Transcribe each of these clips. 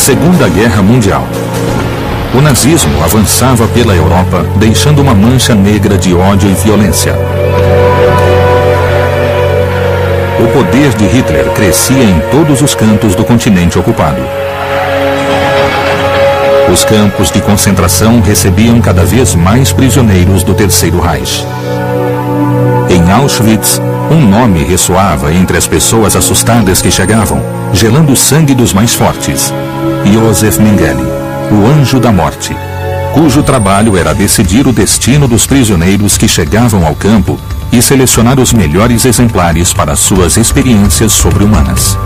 Segunda Guerra Mundial. O nazismo avançava pela Europa, deixando uma mancha negra de ódio e violência. O poder de Hitler crescia em todos os cantos do continente ocupado. Os campos de concentração recebiam cada vez mais prisioneiros do Terceiro Reich. Em Auschwitz, um nome ressoava entre as pessoas assustadas que chegavam, gelando o sangue dos mais fortes: Josef Mengele, o Anjo da Morte, cujo trabalho era decidir o destino dos prisioneiros que chegavam ao campo e selecionar os melhores exemplares para suas experiências sobre-humanas.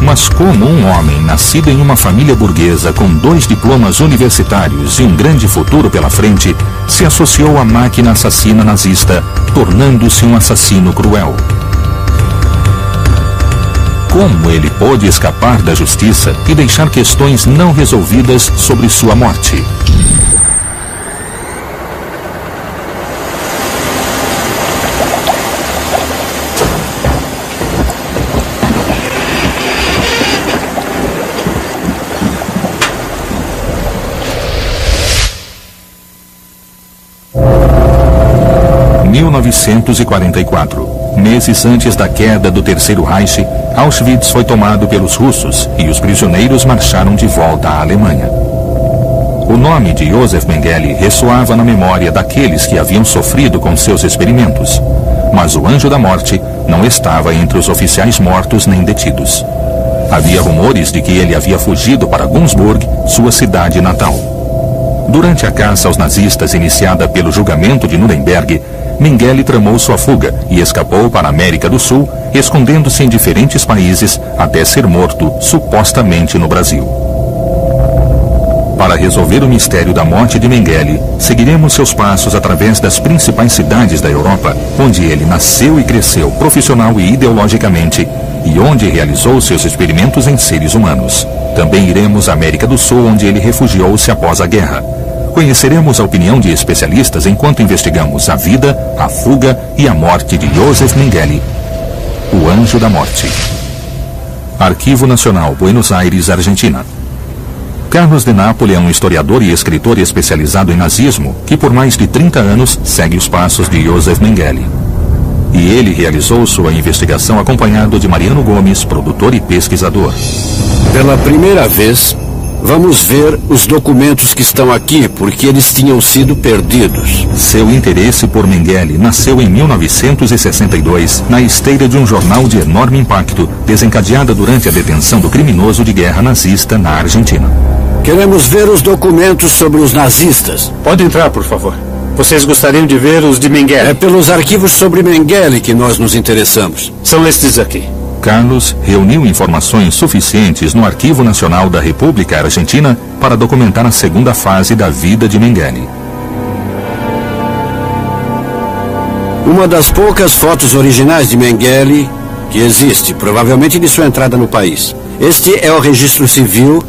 Mas como um homem nascido em uma família burguesa com 2 diplomas universitários e um grande futuro pela frente se associou à máquina assassina nazista, tornando-se um assassino cruel? Como ele pôde escapar da justiça e deixar questões não resolvidas sobre sua morte? Em 1944, meses antes da queda do Terceiro Reich, Auschwitz foi tomado pelos russos e os prisioneiros marcharam de volta à Alemanha. O nome de Josef Mengele ressoava na memória daqueles que haviam sofrido com seus experimentos, mas o Anjo da Morte não estava entre os oficiais mortos nem detidos. Havia rumores de que ele havia fugido para Günzburg, sua cidade natal. Durante a caça aos nazistas iniciada pelo julgamento de Nuremberg, Mengele tramou sua fuga e escapou para a América do Sul, escondendo-se em diferentes países até ser morto, supostamente no Brasil. Para resolver o mistério da morte de Mengele, seguiremos seus passos através das principais cidades da Europa, onde ele nasceu e cresceu profissional e ideologicamente, e onde realizou seus experimentos em seres humanos. Também iremos à América do Sul, onde ele refugiou-se após a guerra. Conheceremos a opinião de especialistas enquanto investigamos a vida, a fuga e a morte de Josef Mengele, o Anjo da Morte. Arquivo Nacional, Buenos Aires, Argentina. Carlos de Nápoles é um historiador e escritor especializado em nazismo que por mais de 30 anos segue os passos de Josef Mengele. E ele realizou sua investigação acompanhado de Mariano Gomes, produtor e pesquisador. Pela primeira vez, vamos ver os documentos que estão aqui, porque eles tinham sido perdidos. Seu interesse por Mengele nasceu em 1962, na esteira de um jornal de enorme impacto, desencadeada durante a detenção do criminoso de guerra nazista na Argentina. Queremos ver os documentos sobre os nazistas. Pode entrar, por favor. Vocês gostariam de ver os de Mengele? É pelos arquivos sobre Mengele que nós nos interessamos. São estes aqui. Carlos reuniu informações suficientes no Arquivo Nacional da República Argentina para documentar a segunda fase da vida de Mengele. Uma das poucas fotos originais de Mengele que existe, provavelmente de sua entrada no país. Este é o registro civil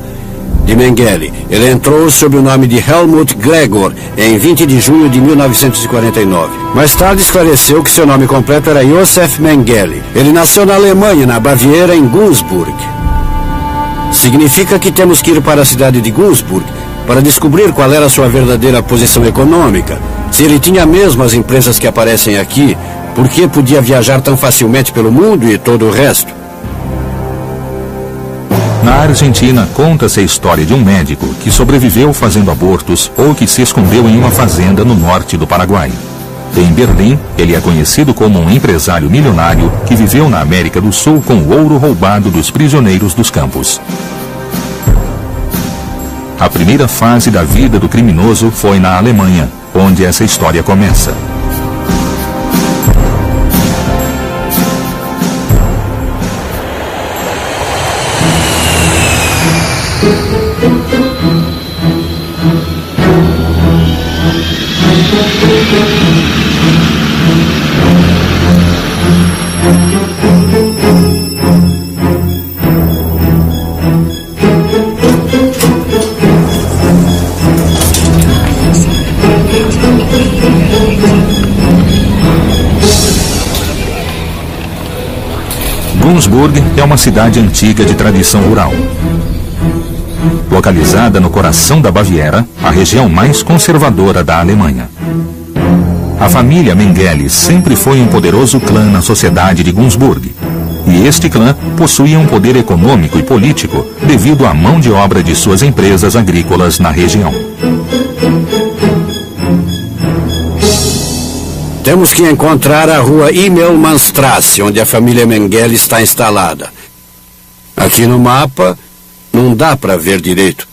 de Mengele. Ele entrou sob o nome de Helmut Gregor em 20 de junho de 1949. Mais tarde esclareceu que seu nome completo era Josef Mengele. Ele nasceu na Alemanha, na Baviera, em Günzburg. Significa que temos que ir para a cidade de Günzburg para descobrir qual era a sua verdadeira posição econômica, se ele tinha mesmo as empresas que aparecem aqui, por que podia viajar tão facilmente pelo mundo e todo o resto. Na Argentina, conta-se a história de um médico que sobreviveu fazendo abortos ou que se escondeu em uma fazenda no norte do Paraguai. Em Berlim, ele é conhecido como um empresário milionário que viveu na América do Sul com o ouro roubado dos prisioneiros dos campos. A primeira fase da vida do criminoso foi na Alemanha, onde essa história começa. Günzburg é uma cidade antiga de tradição rural. Localizada no coração da Baviera, a região mais conservadora da Alemanha. A família Mengele sempre foi um poderoso clã na sociedade de Günzburg. E este clã possuía um poder econômico e político devido à mão de obra de suas empresas agrícolas na região. Temos que encontrar a rua Immelmannstrasse, onde a família Mengele está instalada. Aqui no mapa, não dá para ver direito.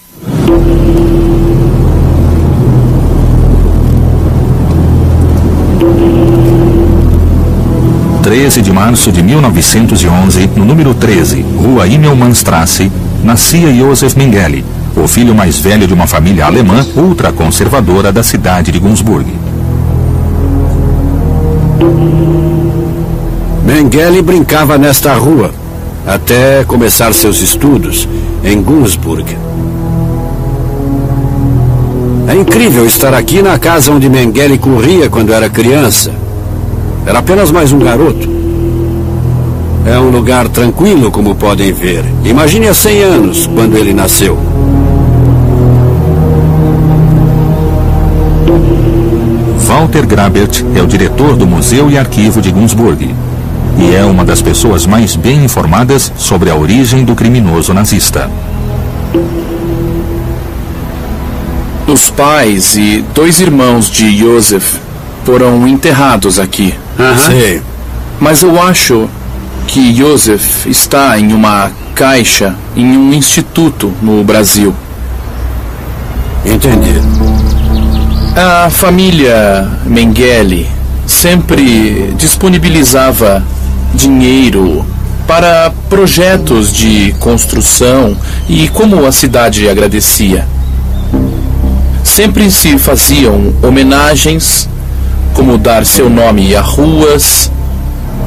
Em 13 de março de 1911, no número 13, Rua Immelmannstrasse, nascia Josef Mengele, o filho mais velho de uma família alemã ultraconservadora da cidade de Günzburg. Mengele brincava nesta rua, até começar seus estudos em Günzburg. É incrível estar aqui na casa onde Mengele corria quando era criança. Era apenas mais um garoto. É um lugar tranquilo, como podem ver. Imagine há 100 anos, quando ele nasceu. Walter Grabert é o diretor do Museu e Arquivo de Günzburg. E é uma das pessoas mais bem informadas sobre a origem do criminoso nazista. Os pais e 2 irmãos de Josef foram enterrados aqui. Sim. Mas eu acho que Josef está em uma caixa em um instituto no Brasil. Entendi. A família Mengele sempre disponibilizava dinheiro para projetos de construção e como a cidade agradecia. Sempre se faziam homenagens, como dar seu nome a ruas,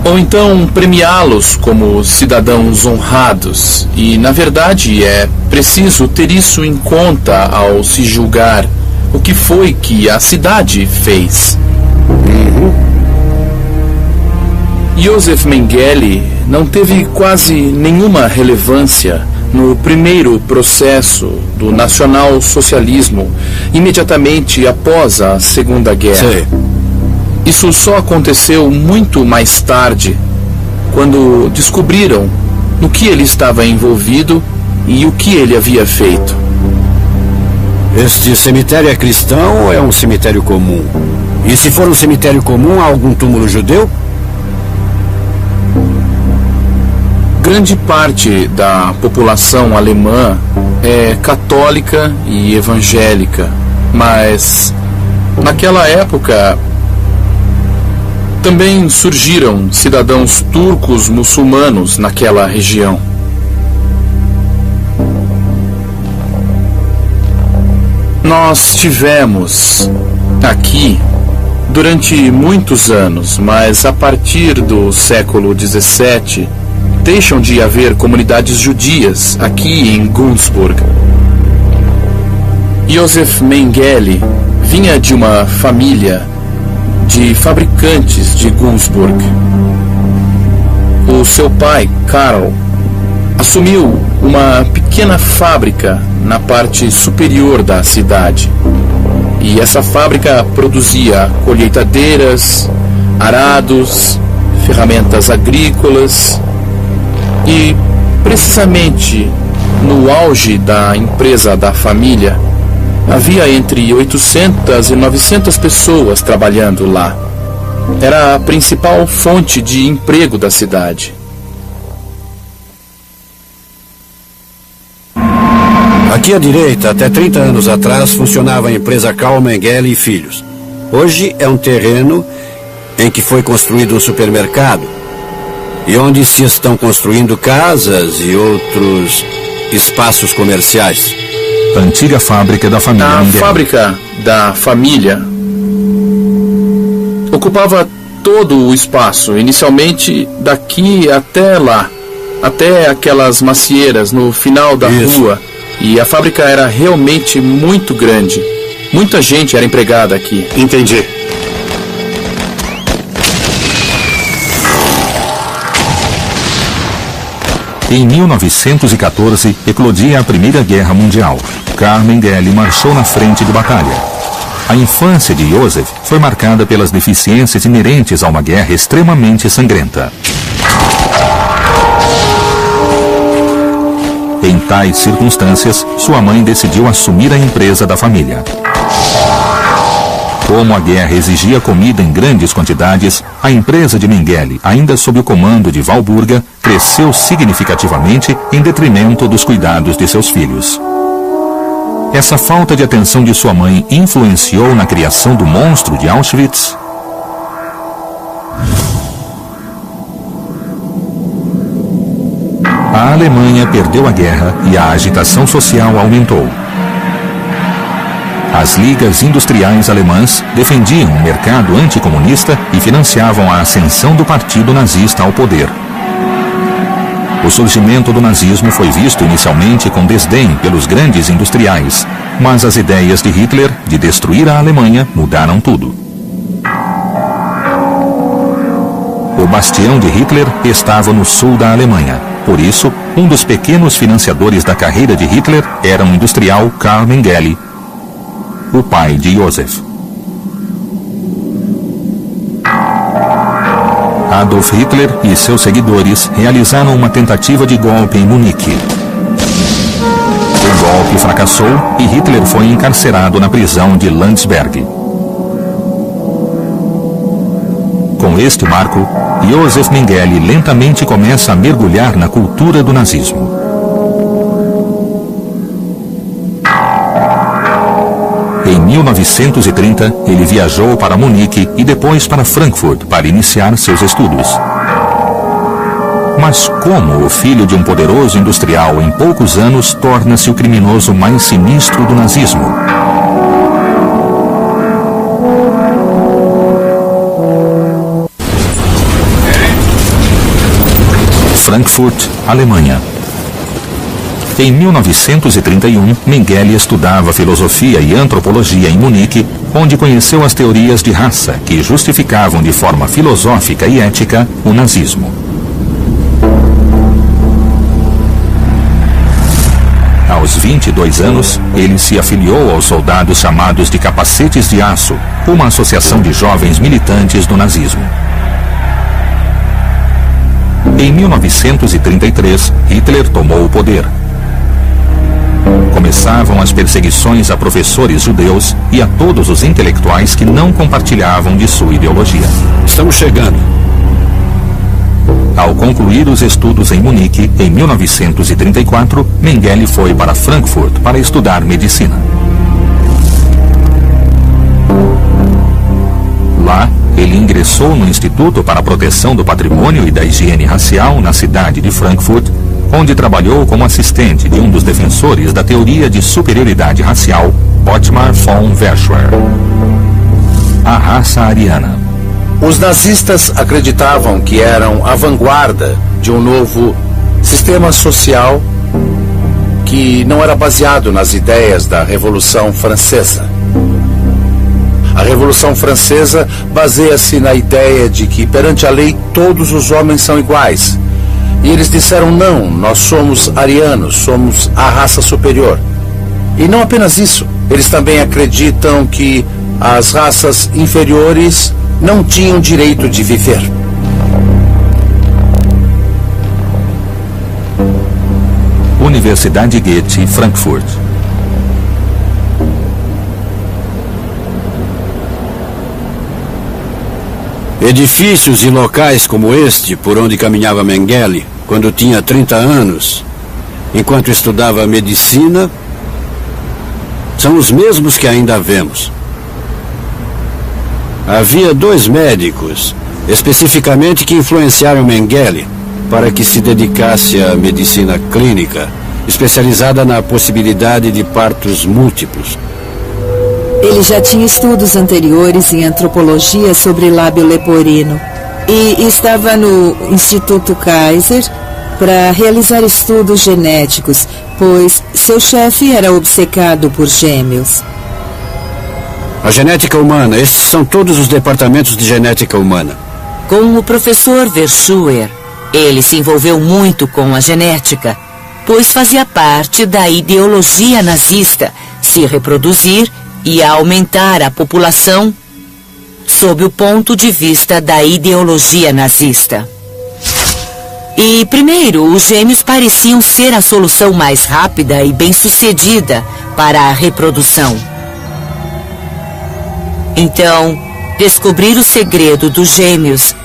ou então premiá-los como cidadãos honrados. E, na verdade, é preciso ter isso em conta ao se julgar o que foi que a cidade fez. Josef Mengele não teve quase nenhuma relevância no primeiro processo do nacional-socialismo imediatamente após a Segunda Guerra. Sim. Isso só aconteceu muito mais tarde, quando descobriram no que ele estava envolvido e o que ele havia feito. Este cemitério é cristão ou é um cemitério comum? E se for um cemitério comum, há algum túmulo judeu? Grande parte da população alemã é católica e evangélica, mas naquela época também surgiram cidadãos turcos muçulmanos naquela região. Nós tivemos aqui durante muitos anos, mas a partir do século XVII deixam de haver comunidades judias aqui em Günzburg. Josef Mengele vinha de uma família de fabricantes de Günzburg. O seu pai, Karl, assumiu uma pequena fábrica na parte superior da cidade. E essa fábrica produzia colheitadeiras, arados, ferramentas agrícolas. E, precisamente no auge da empresa da família, havia entre 800 e 900 pessoas trabalhando lá. Era a principal fonte de emprego da cidade. Aqui à direita, até 30 anos atrás, funcionava a empresa Karl Mengele e Filhos. Hoje é um terreno em que foi construído um supermercado e onde se estão construindo casas e outros espaços comerciais. Antiga fábrica da família Mengele. A fábrica da família ocupava todo o espaço, inicialmente daqui até lá, até aquelas macieiras no final da rua. E a fábrica era realmente muito grande. Muita gente era empregada aqui. Entendi. Em 1914, eclodia a Primeira Guerra Mundial. Karl Mengele marchou na frente de batalha. A infância de Josef foi marcada pelas deficiências inerentes a uma guerra extremamente sangrenta. Em tais circunstâncias, sua mãe decidiu assumir a empresa da família. Como a guerra exigia comida em grandes quantidades, a empresa de Mengele, ainda sob o comando de Walburga, cresceu significativamente em detrimento dos cuidados de seus filhos. Essa falta de atenção de sua mãe influenciou na criação do monstro de Auschwitz? A Alemanha perdeu a guerra e a agitação social aumentou. As ligas industriais alemãs defendiam um mercado anticomunista e financiavam a ascensão do partido nazista ao poder. O surgimento do nazismo foi visto inicialmente com desdém pelos grandes industriais, mas as ideias de Hitler de destruir a Alemanha mudaram tudo. O bastião de Hitler estava no sul da Alemanha. Por isso, um dos pequenos financiadores da carreira de Hitler era o industrial Karl Mengele, o pai de Josef. Adolf Hitler e seus seguidores realizaram uma tentativa de golpe em Munique. O golpe fracassou e Hitler foi encarcerado na prisão de Landsberg. Com este marco, Josef Mengele lentamente começa a mergulhar na cultura do nazismo. Em 1930, ele viajou para Munique e depois para Frankfurt para iniciar seus estudos. Mas como o filho de um poderoso industrial em poucos anos torna-se o criminoso mais sinistro do nazismo? Frankfurt, Alemanha. Em 1931, Mengele estudava filosofia e antropologia em Munique, onde conheceu as teorias de raça que justificavam de forma filosófica e ética o nazismo. Aos 22 anos, ele se afiliou aos soldados chamados de Capacetes de Aço, uma associação de jovens militantes do nazismo. Em 1933, Hitler tomou o poder. Começavam as perseguições a professores judeus e a todos os intelectuais que não compartilhavam de sua ideologia. Estamos chegando. Ao concluir os estudos em Munique, em 1934, Mengele foi para Frankfurt para estudar medicina. Lá, ele ingressou no Instituto para a Proteção do Patrimônio e da Higiene Racial na cidade de Frankfurt, onde trabalhou como assistente de um dos defensores da teoria de superioridade racial, Ottmar von Verschwer. A raça ariana. Os nazistas acreditavam que eram a vanguarda de um novo sistema social que não era baseado nas ideias da Revolução Francesa. A Revolução Francesa baseia-se na ideia de que perante a lei todos os homens são iguais. E eles disseram não, nós somos arianos, somos a raça superior. E não apenas isso, eles também acreditam que as raças inferiores não tinham direito de viver. Universidade Goethe, Frankfurt. Edifícios e locais como este, por onde caminhava Mengele, quando tinha 30 anos, enquanto estudava medicina, são os mesmos que ainda vemos. Havia 2 médicos, especificamente, que influenciaram Mengele para que se dedicasse à medicina clínica, especializada na possibilidade de partos múltiplos. Ele já tinha estudos anteriores em antropologia sobre lábio leporino e estava no Instituto Kaiser para realizar estudos genéticos, pois seu chefe era obcecado por gêmeos. A genética humana, estes são todos os departamentos de genética humana. Com o professor Verschwer, Ele se envolveu muito com a genética, pois fazia parte da ideologia nazista se reproduzir e aumentar a população sob o ponto de vista da ideologia nazista. E, primeiro, os gêmeos pareciam ser a solução mais rápida e bem-sucedida para a reprodução. Então, descobrir o segredo dos gêmeos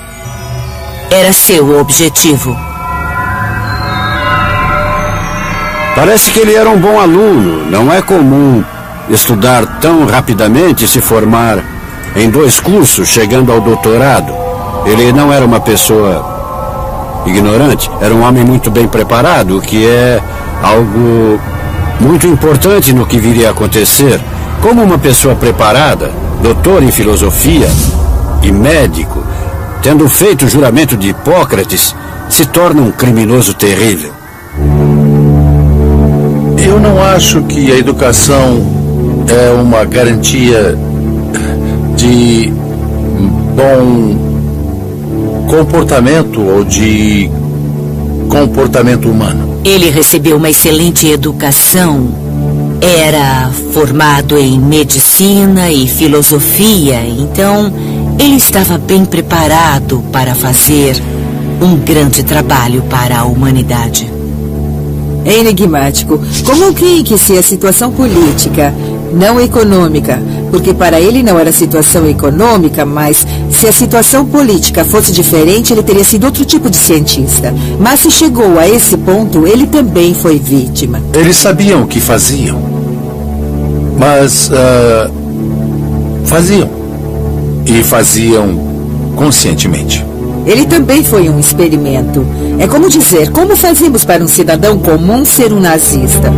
era seu objetivo. Parece que ele era um bom aluno. Não é comum estudar tão rapidamente e se formar em 2 cursos, chegando ao doutorado. Ele não era uma pessoa ignorante, era um homem muito bem preparado, o que é algo muito importante no que viria a acontecer. Como uma pessoa preparada, doutor em filosofia e médico, tendo feito o juramento de Hipócrates, se torna um criminoso terrível. Eu não acho que a educação é uma garantia de bom comportamento ou de comportamento humano. Ele recebeu uma excelente educação. Era formado em medicina e filosofia, então ele estava bem preparado para fazer um grande trabalho para a humanidade. É enigmático. Como creem que se a situação política, não econômica, porque para ele não era situação econômica, mas se a situação política fosse diferente, ele teria sido outro tipo de cientista. Mas se chegou a esse ponto, ele também foi vítima. Eles sabiam o que faziam, mas faziam. E faziam conscientemente. Ele também foi um experimento. É como dizer, como fazemos para um cidadão comum ser um nazista?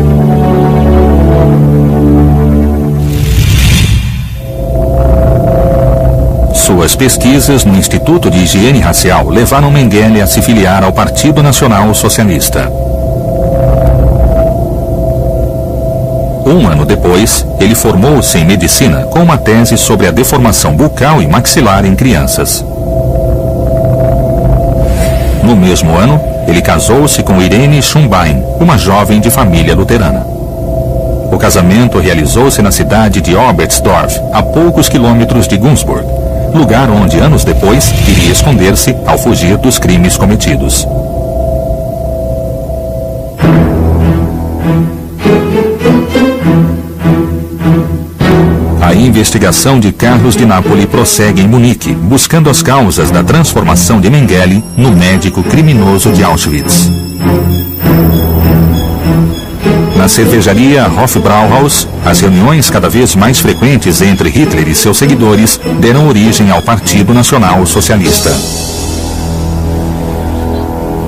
Suas pesquisas no Instituto de Higiene Racial levaram Mengele a se filiar ao Partido Nacional Socialista. Um ano depois, ele formou-se em medicina com uma tese sobre a deformação bucal e maxilar em crianças. No mesmo ano, ele casou-se com Irene Schumbein, uma jovem de família luterana. O casamento realizou-se na cidade de Oberstdorf, a poucos quilômetros de Günzburg, lugar onde, anos depois, iria esconder-se ao fugir dos crimes cometidos. A investigação de Carlos de Nápoles prossegue em Munique, buscando as causas da transformação de Mengele no médico criminoso de Auschwitz. Na cervejaria Hofbrauhaus, as reuniões cada vez mais frequentes entre Hitler e seus seguidores deram origem ao Partido Nacional Socialista.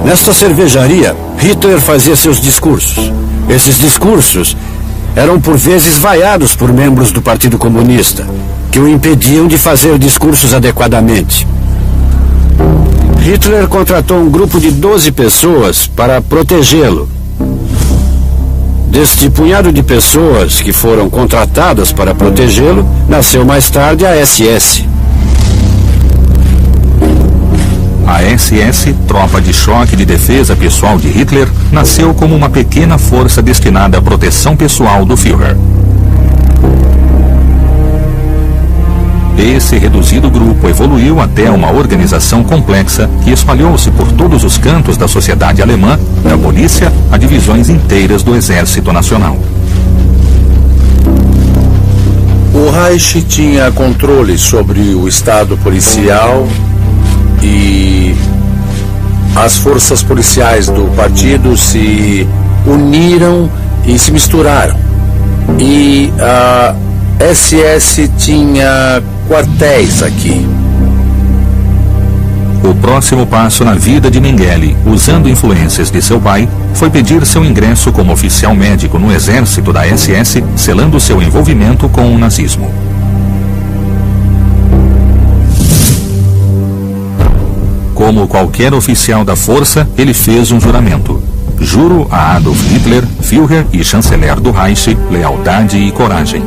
Nesta cervejaria, Hitler fazia seus discursos. Esses discursos eram por vezes vaiados por membros do Partido Comunista, que o impediam de fazer discursos adequadamente. Hitler contratou um grupo de 12 pessoas para protegê-lo. Deste punhado de pessoas que foram contratadas para protegê-lo, nasceu mais tarde a SS. A SS, Tropa de Choque de Defesa Pessoal de Hitler, nasceu como uma pequena força destinada à proteção pessoal do Führer. Esse reduzido grupo evoluiu até uma organização complexa que espalhou-se por todos os cantos da sociedade alemã, da polícia a divisões inteiras do Exército Nacional. O Reich tinha controle sobre o Estado policial e as forças policiais do partido se uniram e se misturaram. E a SS tinha quartéis aqui. O próximo passo na vida de Mengele, usando influências de seu pai, foi pedir seu ingresso como oficial médico no exército da SS, selando seu envolvimento com o nazismo. Como qualquer oficial da força, ele fez um juramento. Juro a Adolf Hitler, Führer e chanceler do Reich, lealdade e coragem.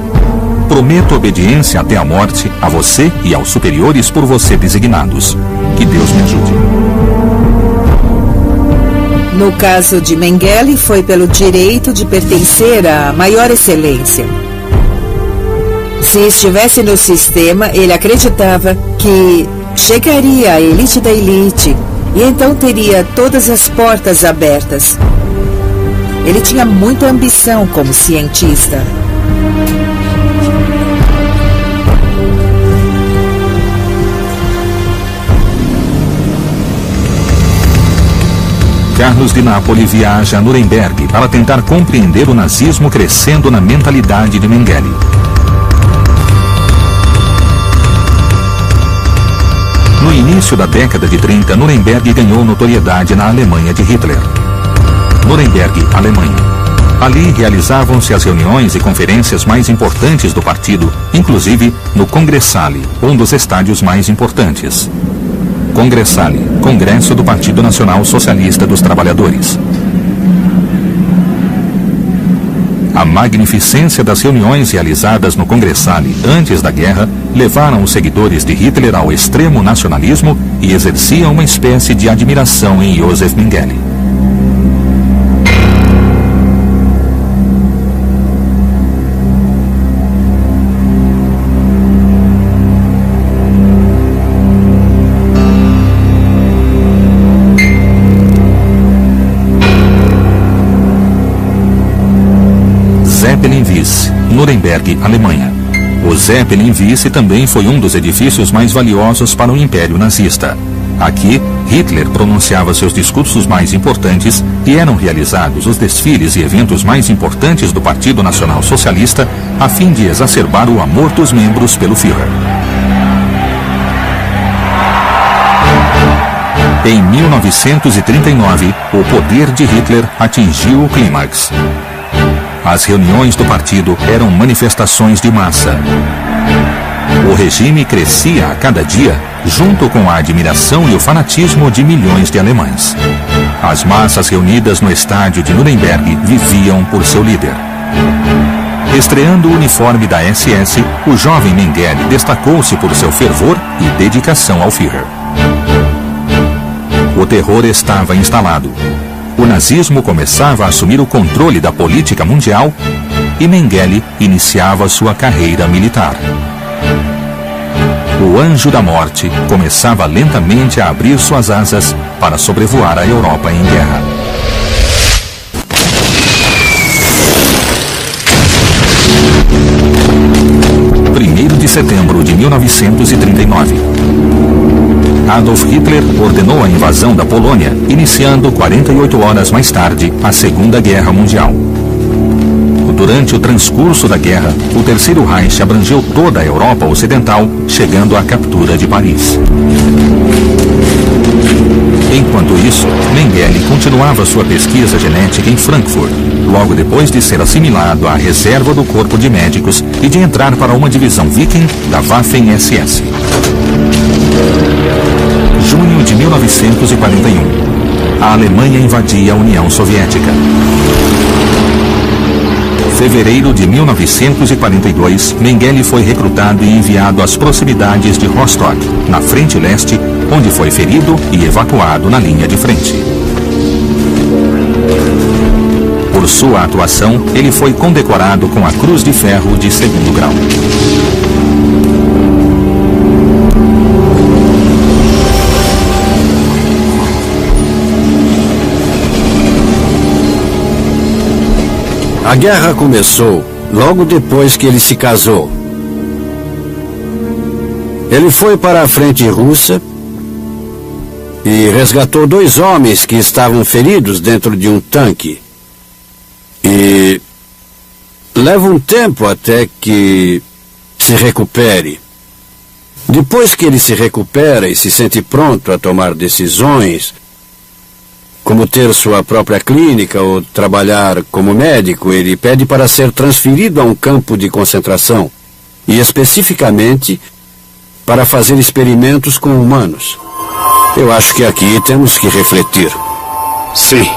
Prometo obediência até a morte a você e aos superiores por você designados. Que Deus me ajude. No caso de Mengele, foi pelo direito de pertencer à maior excelência. Se estivesse no sistema, ele acreditava que chegaria à elite da elite e então teria todas as portas abertas. Ele tinha muita ambição como cientista. Carlos de Nápoles viaja a Nuremberg para tentar compreender o nazismo crescendo na mentalidade de Mengele. No início da década de 30, Nuremberg ganhou notoriedade na Alemanha de Hitler. Nuremberg, Alemanha. Ali realizavam-se as reuniões e conferências mais importantes do partido, inclusive no Congressale, um dos estádios mais importantes. Congressale, Congresso do Partido Nacional Socialista dos Trabalhadores. A magnificência das reuniões realizadas no Congressale antes da guerra levaram os seguidores de Hitler ao extremo nacionalismo e exerciam uma espécie de admiração em Josef Mengele. Zeppelin-Wiese, Nuremberg, Alemanha. O Zeppelin-Wiese também foi um dos edifícios mais valiosos para o Império Nazista. Aqui, Hitler pronunciava seus discursos mais importantes e eram realizados os desfiles e eventos mais importantes do Partido Nacional Socialista a fim de exacerbar o amor dos membros pelo Führer. Em 1939, o poder de Hitler atingiu o clímax. As reuniões do partido eram manifestações de massa. O regime crescia a cada dia, junto com a admiração e o fanatismo de milhões de alemães. As massas reunidas no estádio de Nuremberg viviam por seu líder. Estreando o uniforme da SS, o jovem Mengele destacou-se por seu fervor e dedicação ao Führer. O terror estava instalado. O nazismo começava a assumir o controle da política mundial e Mengele iniciava sua carreira militar. O anjo da morte começava lentamente a abrir suas asas para sobrevoar a Europa em guerra. (1º de setembro de 1939). Adolf Hitler ordenou a invasão da Polônia, iniciando 48 horas mais tarde a Segunda Guerra Mundial. Durante o transcurso da guerra, o Terceiro Reich abrangeu toda a Europa Ocidental, chegando à captura de Paris. Enquanto isso, Mengele continuava sua pesquisa genética em Frankfurt, logo depois de ser assimilado à reserva do corpo de médicos e de entrar para uma divisão viking da Waffen-SS. Junho de 1941. A Alemanha invadia a União Soviética. Fevereiro de 1942, Mengele foi recrutado e enviado às proximidades de Rostock, na frente leste, onde foi ferido e evacuado na linha de frente. Por sua atuação, ele foi condecorado com a Cruz de Ferro de 2º grau. A guerra começou logo depois que ele se casou. Ele foi para a frente russa e resgatou 2 homens que estavam feridos dentro de um tanque. E leva um tempo até que se recupere. Depois que ele se recupera e se sente pronto a tomar decisões, como ter sua própria clínica ou trabalhar como médico, ele pede para ser transferido a um campo de concentração, e especificamente para fazer experimentos com humanos. Eu acho que aqui temos que refletir. Sim.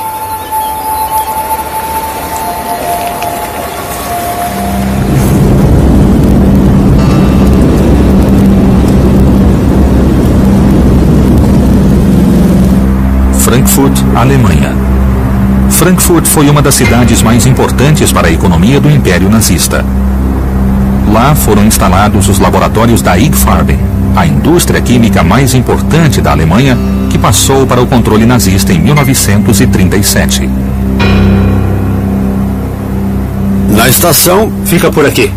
Frankfurt, Alemanha. Frankfurt foi uma das cidades mais importantes para a economia do Império Nazista. Lá foram instalados os laboratórios da IG Farben, a indústria química mais importante da Alemanha, que passou para o controle nazista em 1937. Na estação... Fica por aqui.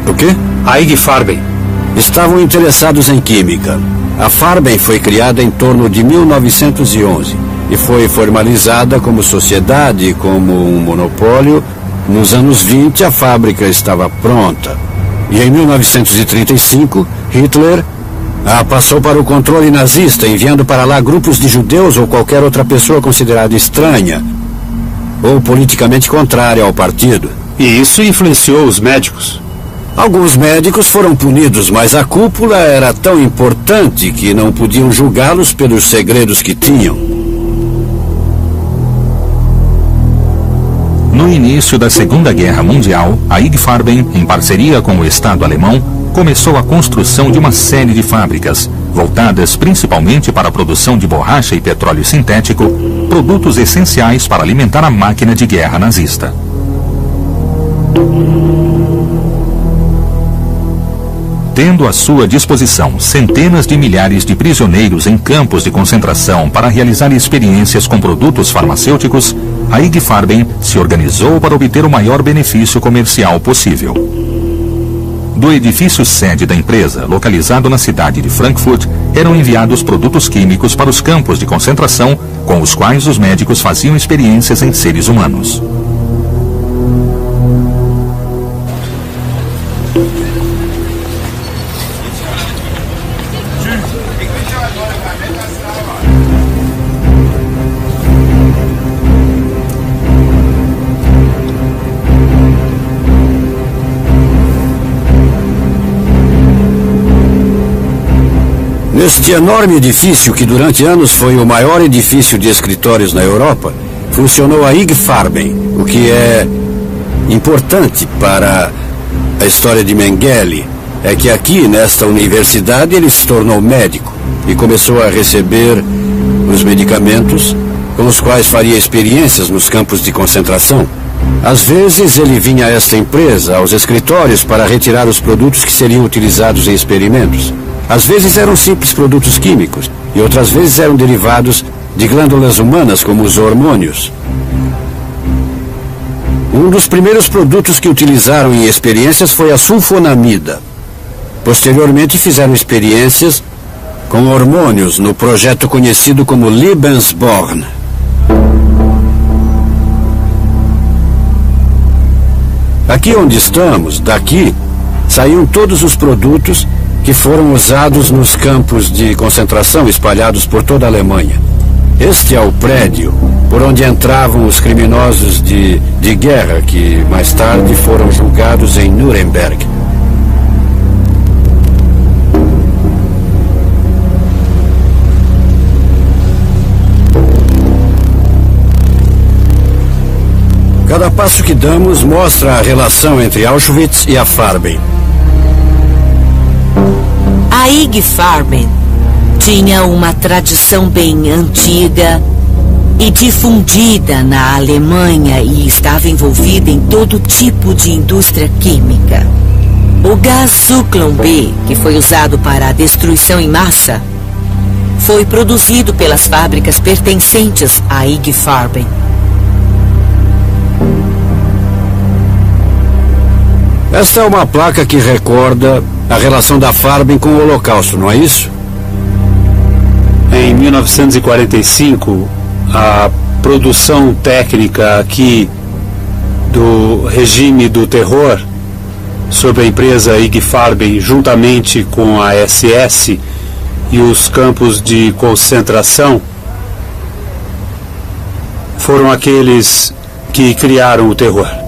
O quê? A IG Farben. Estavam interessados em química. A Farben foi criada em torno de 1911 e foi formalizada como sociedade, como um monopólio. Nos anos 20, a fábrica estava pronta. E em 1935, Hitler a passou para o controle nazista, enviando para lá grupos de judeus ou qualquer outra pessoa considerada estranha ou politicamente contrária ao partido. E isso influenciou os médicos? Alguns médicos foram punidos, mas a cúpula era tão importante que não podiam julgá-los pelos segredos que tinham. No início da Segunda Guerra Mundial, a IG Farben, em parceria com o Estado alemão, começou a construção de uma série de fábricas, voltadas principalmente para a produção de borracha e petróleo sintético, produtos essenciais para alimentar a máquina de guerra nazista. Tendo à sua disposição centenas de milhares de prisioneiros em campos de concentração para realizar experiências com produtos farmacêuticos, a IG Farben se organizou para obter o maior benefício comercial possível. Do edifício sede da empresa, localizado na cidade de Frankfurt, eram enviados produtos químicos para os campos de concentração, com os quais os médicos faziam experiências em seres humanos. Neste enorme edifício, que durante anos foi o maior edifício de escritórios na Europa, funcionou a IG Farben, o que é importante para a história de Mengele é que aqui, nesta universidade, ele se tornou médico e começou a receber os medicamentos com os quais faria experiências nos campos de concentração. Às vezes, ele vinha a esta empresa, aos escritórios, para retirar os produtos que seriam utilizados em experimentos. Às vezes eram simples produtos químicos e outras vezes eram derivados de glândulas humanas, como os hormônios. Um dos primeiros produtos que utilizaram em experiências foi a sulfonamida. Posteriormente fizeram experiências com hormônios no projeto conhecido como Lebensborn. Aqui onde estamos, daqui, saíam todos os produtos que foram usados nos campos de concentração espalhados por toda a Alemanha. Este é o prédio por onde entravam os criminosos de guerra que mais tarde foram julgados em Nuremberg. Cada passo que damos mostra a relação entre Auschwitz e a Farben. A IG Farben tinha uma tradição bem antiga e difundida na Alemanha e estava envolvida em todo tipo de indústria química. O gás Zyklon B, que foi usado para a destruição em massa, foi produzido pelas fábricas pertencentes à IG Farben. Esta é uma placa que recorda a relação da Farben com o Holocausto, não é isso? Em 1945, a produção técnica aqui do regime do terror sobre a empresa IG Farben, juntamente com a SS e os campos de concentração, foram aqueles que criaram o terror.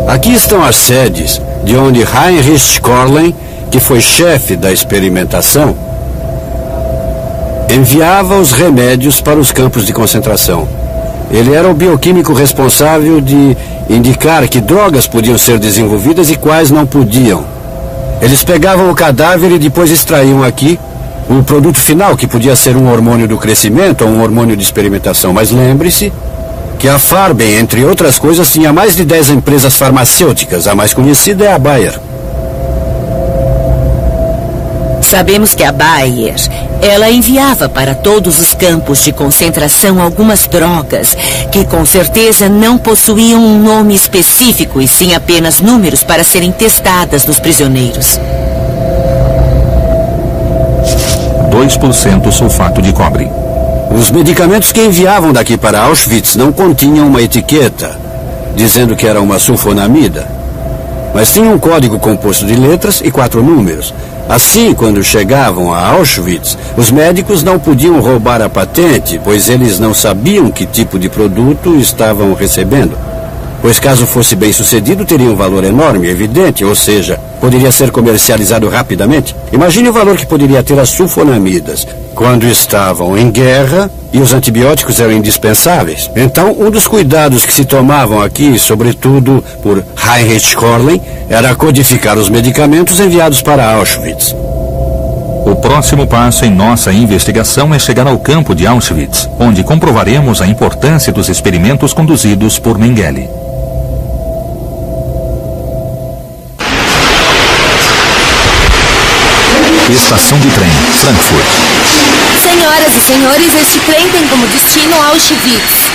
Aqui estão as sedes de onde Heinrich Korlen, que foi chefe da experimentação, enviava os remédios para os campos de concentração. Ele era o bioquímico responsável de indicar que drogas podiam ser desenvolvidas e quais não podiam. Eles pegavam o cadáver e depois extraíam aqui o produto final, que podia ser um hormônio do crescimento ou um hormônio de experimentação. Mas lembre-se que a Farben, entre outras coisas, tinha mais de 10 empresas farmacêuticas. A mais conhecida é a Bayer. Sabemos que a Bayer, ela enviava para todos os campos de concentração algumas drogas que com certeza não possuíam um nome específico e sim apenas números para serem testadas nos prisioneiros. 2% sulfato de cobre. Os medicamentos que enviavam daqui para Auschwitz não continham uma etiqueta dizendo que era uma sulfonamida, mas tinham um código composto de letras e 4 números. Assim, quando chegavam a Auschwitz, os médicos não podiam roubar a patente, pois eles não sabiam que tipo de produto estavam recebendo. Pois caso fosse bem sucedido, teria um valor enorme, evidente, ou seja, poderia ser comercializado rapidamente. Imagine o valor que poderia ter as sulfonamidas quando estavam em guerra e os antibióticos eram indispensáveis. Então, um dos cuidados que se tomavam aqui, sobretudo por Heinrich Korlen, era codificar os medicamentos enviados para Auschwitz. O próximo passo em nossa investigação é chegar ao campo de Auschwitz, onde comprovaremos a importância dos experimentos conduzidos por Mengele. Estação de trem, Frankfurt. Senhoras e senhores, este trem tem como destino Auschwitz.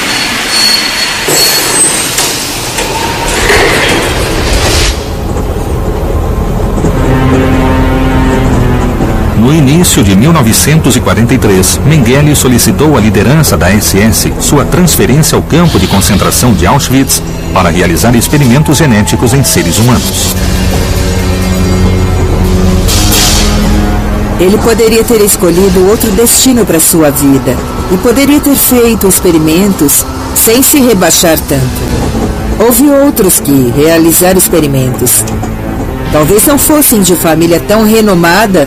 No início de 1943, Mengele solicitou à liderança da SS sua transferência ao campo de concentração de Auschwitz para realizar experimentos genéticos em seres humanos. Ele poderia ter escolhido outro destino para sua vida e poderia ter feito experimentos sem se rebaixar tanto. Houve outros que realizaram experimentos. Talvez não fossem de família tão renomada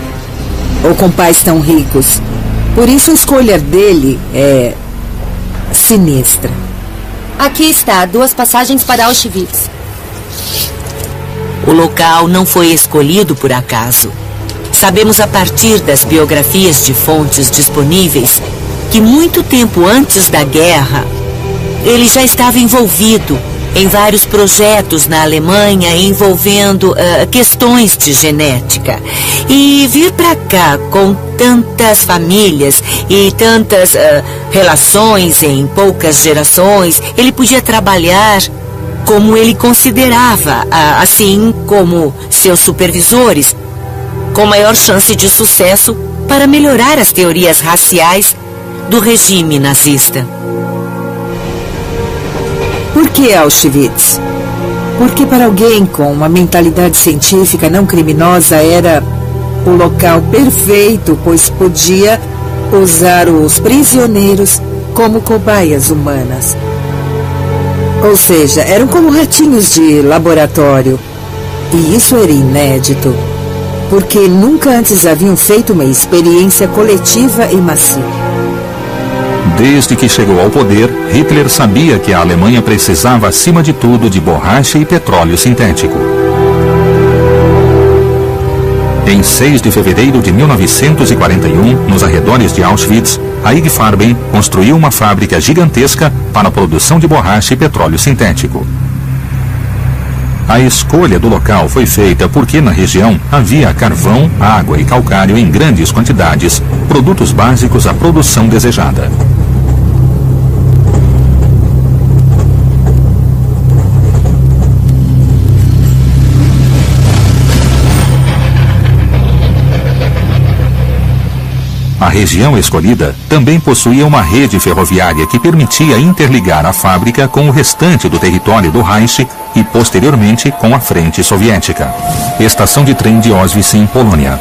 ou com pais tão ricos. Por isso a escolha dele é sinistra. Aqui está, 2 passagens para Auschwitz. O local não foi escolhido por acaso. Sabemos a partir das biografias de fontes disponíveis que muito tempo antes da guerra, ele já estava envolvido em vários projetos na Alemanha envolvendo questões de genética. E vir para cá com tantas famílias e tantas relações em poucas gerações, ele podia trabalhar como ele considerava, assim como seus supervisores, com maior chance de sucesso para melhorar as teorias raciais do regime nazista. Por que Auschwitz? Porque para alguém com uma mentalidade científica não criminosa era o local perfeito, pois podia usar os prisioneiros como cobaias humanas. Ou seja, eram como ratinhos de laboratório. E isso era inédito, porque nunca antes haviam feito uma experiência coletiva e massiva. Desde que chegou ao poder, Hitler sabia que a Alemanha precisava, acima de tudo, de borracha e petróleo sintético. Em 6 de fevereiro de 1941, nos arredores de Auschwitz, a IG Farben construiu uma fábrica gigantesca para a produção de borracha e petróleo sintético. A escolha do local foi feita porque na região havia carvão, água e calcário em grandes quantidades, produtos básicos à produção desejada. A região escolhida também possuía uma rede ferroviária que permitia interligar a fábrica com o restante do território do Reich e, posteriormente, com a frente soviética. Estação de trem de Auschwitz, em Polônia.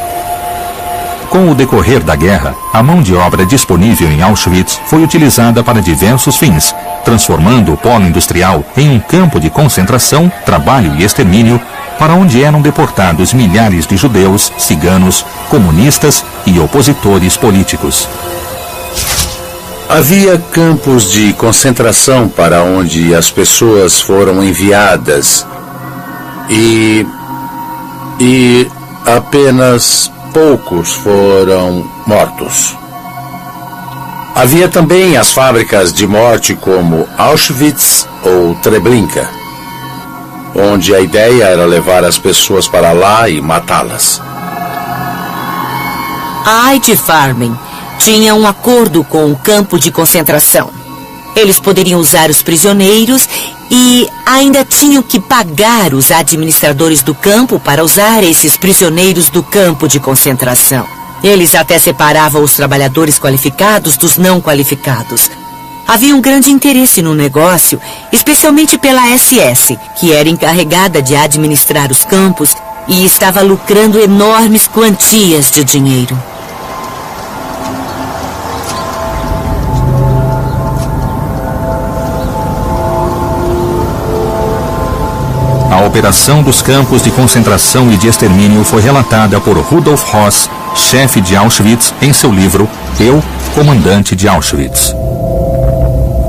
Com o decorrer da guerra, a mão de obra disponível em Auschwitz foi utilizada para diversos fins, transformando o polo industrial em um campo de concentração, trabalho e extermínio, para onde eram deportados milhares de judeus, ciganos, comunistas e opositores políticos. Havia campos de concentração para onde as pessoas foram enviadas e apenas poucos foram mortos. Havia também as fábricas de morte como Auschwitz ou Treblinka, onde a ideia era levar as pessoas para lá e matá-las. A ID Farben tinha um acordo com o campo de concentração. Eles poderiam usar os prisioneiros e ainda tinham que pagar os administradores do campo para usar esses prisioneiros do campo de concentração. Eles até separavam os trabalhadores qualificados dos não qualificados. Havia um grande interesse no negócio, especialmente pela SS, que era encarregada de administrar os campos e estava lucrando enormes quantias de dinheiro. A operação dos campos de concentração e de extermínio foi relatada por Rudolf Höss, chefe de Auschwitz, em seu livro Eu, Comandante de Auschwitz.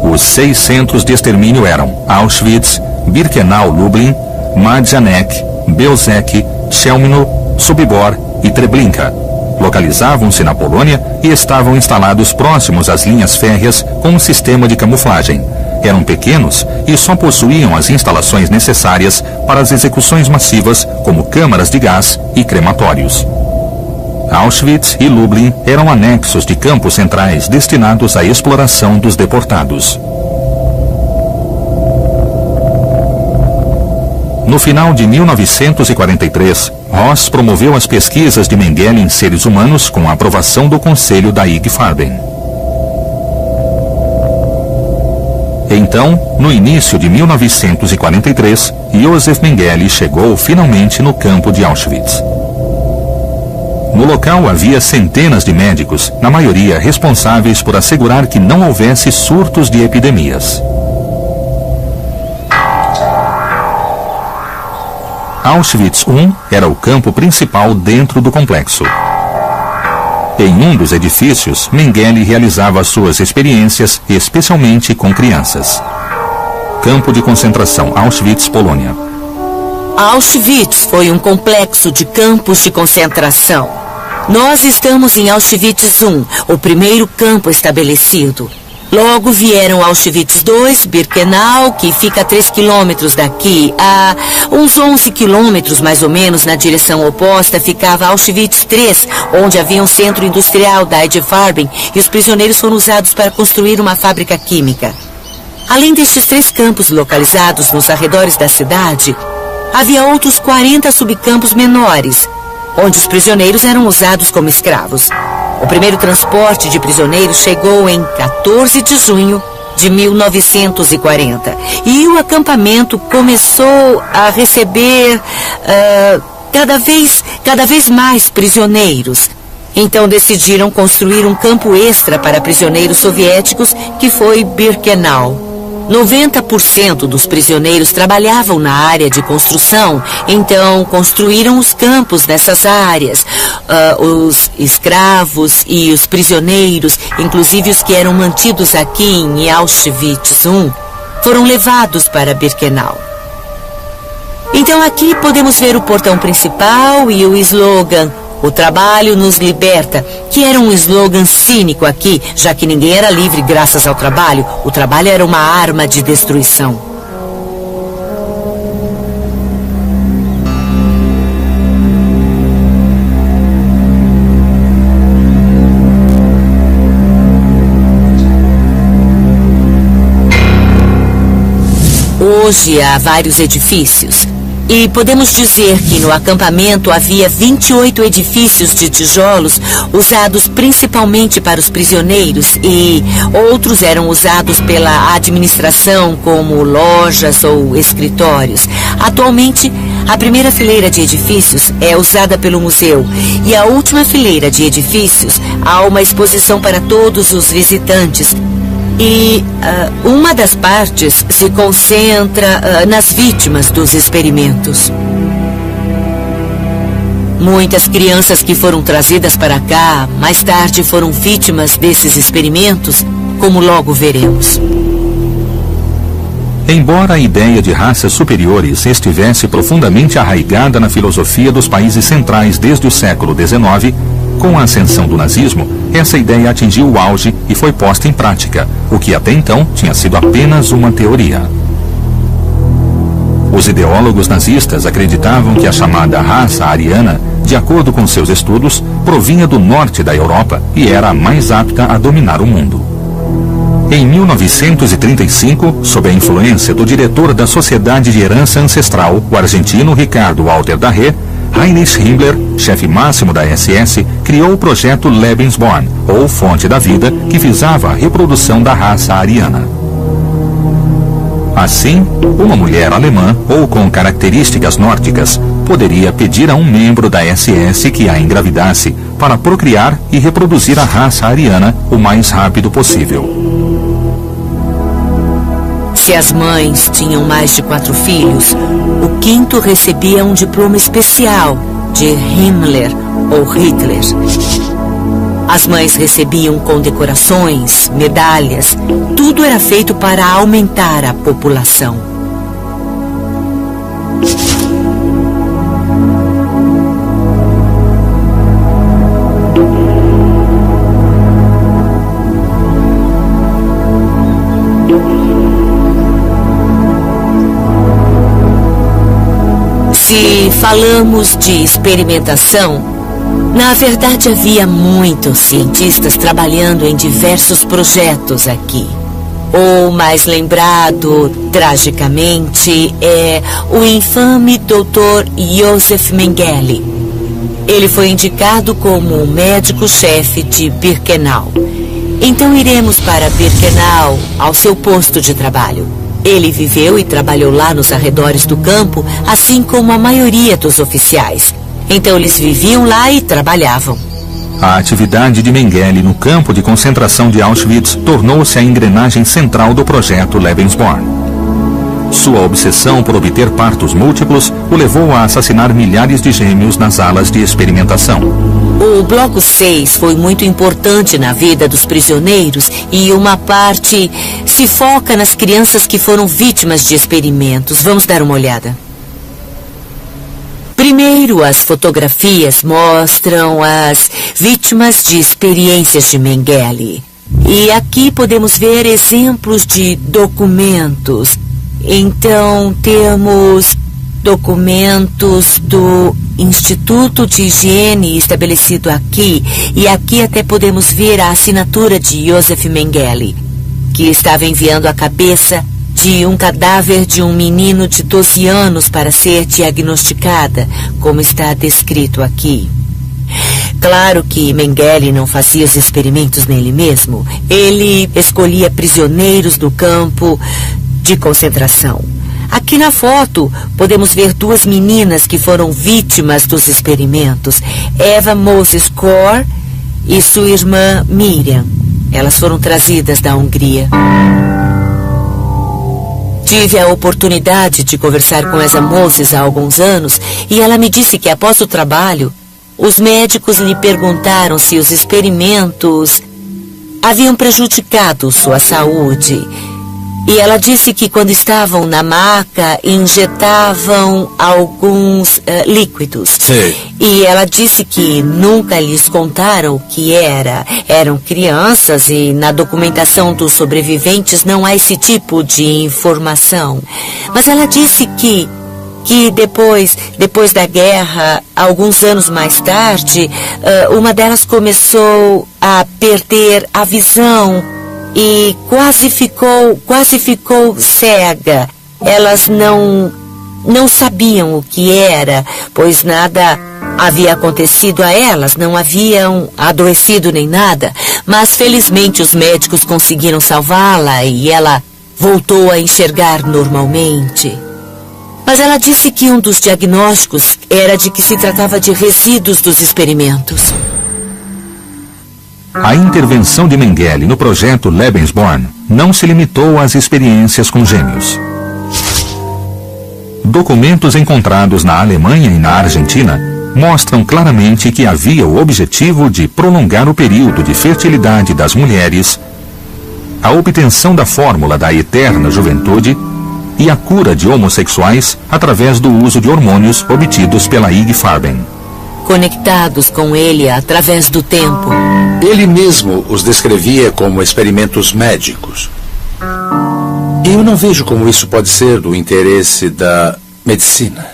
Os 6 centros de extermínio eram Auschwitz, Birkenau, Lublin, Majdanek, Belzec, Chelmno, Sobibor e Treblinka. Localizavam-se na Polônia e estavam instalados próximos às linhas férreas com um sistema de camuflagem. Eram pequenos e só possuíam as instalações necessárias para as execuções massivas, como câmaras de gás e crematórios. Auschwitz e Lublin eram anexos de campos centrais destinados à exploração dos deportados. No final de 1943, Höss promoveu as pesquisas de Mengele em seres humanos com a aprovação do Conselho da IG Farben. Então, no início de 1943, Josef Mengele chegou finalmente no campo de Auschwitz. No local havia centenas de médicos, na maioria responsáveis por assegurar que não houvesse surtos de epidemias. Auschwitz I era o campo principal dentro do complexo. Em um dos edifícios, Mengele realizava suas experiências, especialmente com crianças. Campo de concentração Auschwitz, Polônia. Auschwitz foi um complexo de campos de concentração. Nós estamos em Auschwitz I, o primeiro campo estabelecido. Logo vieram Auschwitz II, Birkenau, que fica a 3 quilômetros daqui. A uns 11 quilômetros, mais ou menos, na direção oposta, ficava Auschwitz III, onde havia um centro industrial da IG Farben e os prisioneiros foram usados para construir uma fábrica química. Além destes 3 campos localizados nos arredores da cidade, havia outros 40 subcampos menores, onde os prisioneiros eram usados como escravos. O primeiro transporte de prisioneiros chegou em 14 de junho de 1940 e o acampamento começou a receber cada vez mais prisioneiros. Então decidiram construir um campo extra para prisioneiros soviéticos, que foi Birkenau. 90% dos prisioneiros trabalhavam na área de construção, então construíram os campos nessas áreas. Os escravos e os prisioneiros, inclusive os que eram mantidos aqui em Auschwitz I, foram levados para Birkenau. Então aqui podemos ver o portão principal e o slogan "O trabalho nos liberta", que era um slogan cínico aqui, já que ninguém era livre graças ao trabalho. O trabalho era uma arma de destruição. Hoje há vários edifícios. E podemos dizer que no acampamento havia 28 edifícios de tijolos usados principalmente para os prisioneiros e outros eram usados pela administração como lojas ou escritórios. Atualmente, a primeira fileira de edifícios é usada pelo museu e a última fileira de edifícios há uma exposição para todos os visitantes. E uma das partes se concentra nas vítimas dos experimentos. Muitas crianças que foram trazidas para cá, mais tarde foram vítimas desses experimentos, como logo veremos. Embora a ideia de raças superiores estivesse profundamente arraigada na filosofia dos países centrais desde o século XIX, com a ascensão do nazismo, essa ideia atingiu o auge e foi posta em prática, o que até então tinha sido apenas uma teoria. Os ideólogos nazistas acreditavam que a chamada raça ariana, de acordo com seus estudos, provinha do norte da Europa e era a mais apta a dominar o mundo. Em 1935, sob a influência do diretor da Sociedade de Herança Ancestral, o argentino Ricardo Walter Darré, Heinrich Himmler, chefe máximo da SS, criou o projeto Lebensborn, ou Fonte da Vida, que visava a reprodução da raça ariana. Assim, uma mulher alemã, ou com características nórdicas, poderia pedir a um membro da SS que a engravidasse para procriar e reproduzir a raça ariana o mais rápido possível. Se as mães tinham mais de 4 filhos, o quinto recebia um diploma especial de Himmler ou Hitler. As mães recebiam condecorações, medalhas, tudo era feito para aumentar a população. Se falamos de experimentação, na verdade havia muitos cientistas trabalhando em diversos projetos aqui. O mais lembrado, tragicamente, é o infame Dr. Josef Mengele. Ele foi indicado como o médico-chefe de Birkenau. Então iremos para Birkenau, ao seu posto de trabalho. Ele viveu e trabalhou lá nos arredores do campo, assim como a maioria dos oficiais. Então eles viviam lá e trabalhavam. A atividade de Mengele no campo de concentração de Auschwitz tornou-se a engrenagem central do projeto Lebensborn. Sua obsessão por obter partos múltiplos o levou a assassinar milhares de gêmeos nas alas de experimentação. O Bloco 6 foi muito importante na vida dos prisioneiros e uma parte se foca nas crianças que foram vítimas de experimentos. Vamos dar uma olhada. Primeiro, as fotografias mostram as vítimas de experiências de Mengele. E aqui podemos ver exemplos de documentos. Então, temos documentos do Instituto de Higiene estabelecido aqui. E aqui até podemos ver a assinatura de Josef Mengele, que estava enviando a cabeça de um cadáver de um menino de 12 anos para ser diagnosticada, como está descrito aqui. Claro que Mengele não fazia os experimentos nele mesmo. Ele escolhia prisioneiros do campo de concentração. Aqui na foto podemos ver 2 meninas que foram vítimas dos experimentos, Eva Moses Kor e sua irmã Miriam. Elas foram trazidas da Hungria. Tive a oportunidade de conversar com essa Moses há alguns anos e ela me disse que após o trabalho, os médicos lhe perguntaram se os experimentos haviam prejudicado sua saúde. E ela disse que quando estavam na maca, injetavam alguns líquidos. Sim. E ela disse que nunca lhes contaram o que era. Eram crianças e na documentação dos sobreviventes não há esse tipo de informação. Mas ela disse que depois da guerra, alguns anos mais tarde, uma delas começou a perder a visão e quase ficou cega. Elas não sabiam o que era, pois nada havia acontecido a elas, não haviam adoecido nem nada. Mas felizmente os médicos conseguiram salvá-la e ela voltou a enxergar normalmente. Mas ela disse que um dos diagnósticos era de que se tratava de resíduos dos experimentos. A intervenção de Mengele no projeto Lebensborn não se limitou às experiências com gêmeos. Documentos encontrados na Alemanha e na Argentina mostram claramente que havia o objetivo de prolongar o período de fertilidade das mulheres, a obtenção da fórmula da eterna juventude e a cura de homossexuais através do uso de hormônios obtidos pela Ig Farben. Conectados com ele através do tempo. Ele mesmo os descrevia como experimentos médicos. E eu não vejo como isso pode ser do interesse da medicina.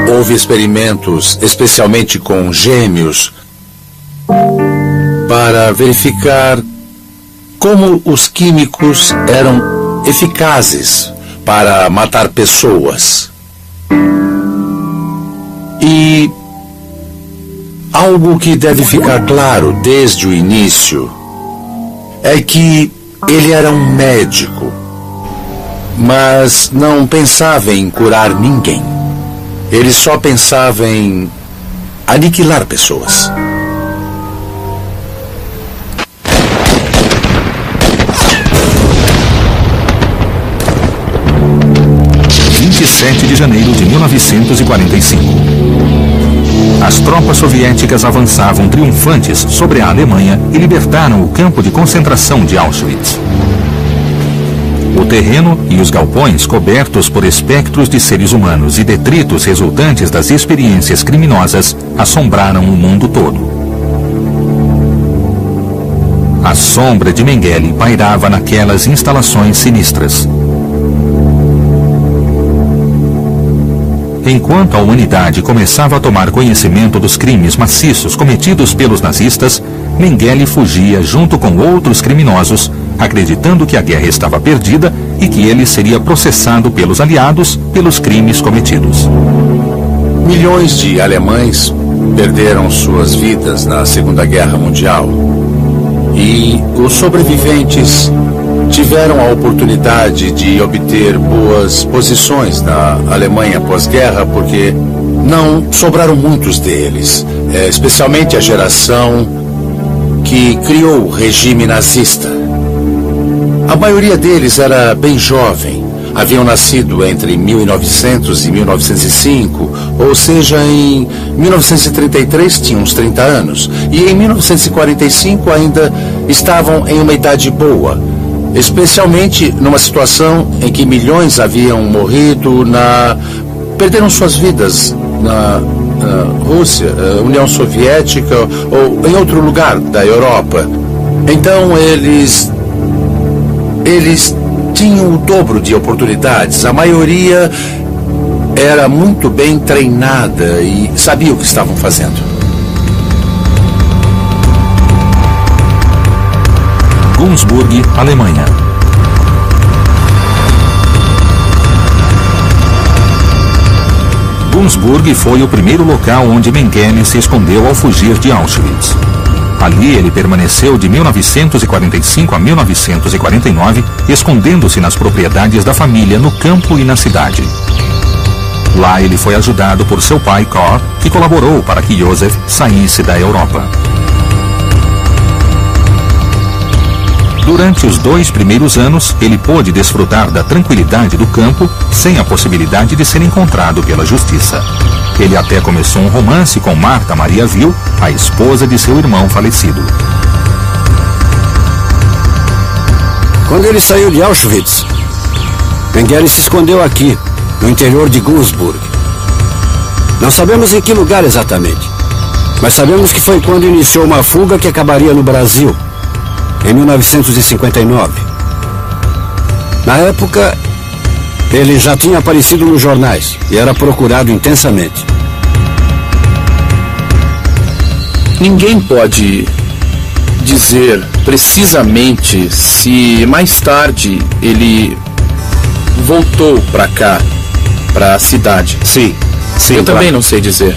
Houve experimentos, especialmente com gêmeos, para verificar como os químicos eram eficazes para matar pessoas. E algo que deve ficar claro desde o início é que ele era um médico, mas não pensava em curar ninguém. Ele só pensava em aniquilar pessoas. De janeiro de 1945. As tropas soviéticas avançavam triunfantes sobre a Alemanha e libertaram o campo de concentração de Auschwitz. O terreno e os galpões cobertos por espectros de seres humanos e detritos resultantes das experiências criminosas assombraram o mundo todo. A sombra de Mengele pairava naquelas instalações sinistras. Enquanto a humanidade começava a tomar conhecimento dos crimes maciços cometidos pelos nazistas, Mengele fugia junto com outros criminosos, acreditando que a guerra estava perdida e que ele seria processado pelos aliados pelos crimes cometidos. Milhões de alemães perderam suas vidas na Segunda Guerra Mundial. E os sobreviventes tiveram a oportunidade de obter boas posições na Alemanha pós-guerra, porque não sobraram muitos deles, especialmente a geração que criou o regime nazista. A maioria deles era bem jovem, haviam nascido entre 1900 e 1905, ou seja, em 1933 tinham uns 30 anos, e em 1945 ainda estavam em uma idade boa, especialmente numa situação em que milhões haviam morrido perderam suas vidas na Rússia, União Soviética ou em outro lugar da Europa. Então eles tinham o dobro de oportunidades. A maioria era muito bem treinada e sabia o que estavam fazendo. Günzburg, Alemanha. Günzburg foi o primeiro local onde Mengele se escondeu ao fugir de Auschwitz. Ali ele permaneceu de 1945 a 1949, escondendo-se nas propriedades da família no campo e na cidade. Lá ele foi ajudado por seu pai, Karl, que colaborou para que Josef saísse da Europa. Durante os 2 primeiros anos, ele pôde desfrutar da tranquilidade do campo, sem a possibilidade de ser encontrado pela justiça. Ele até começou um romance com Martha Maria Will, a esposa de seu irmão falecido. Quando ele saiu de Auschwitz, Mengele se escondeu aqui, no interior de Günzburg. Não sabemos em que lugar exatamente, mas sabemos que foi quando iniciou uma fuga que acabaria no Brasil, em 1959. Na época, ele já tinha aparecido nos jornais e era procurado intensamente. Ninguém pode dizer precisamente se mais tarde ele voltou para cá, para a cidade. Sim, Eu também não sei dizer.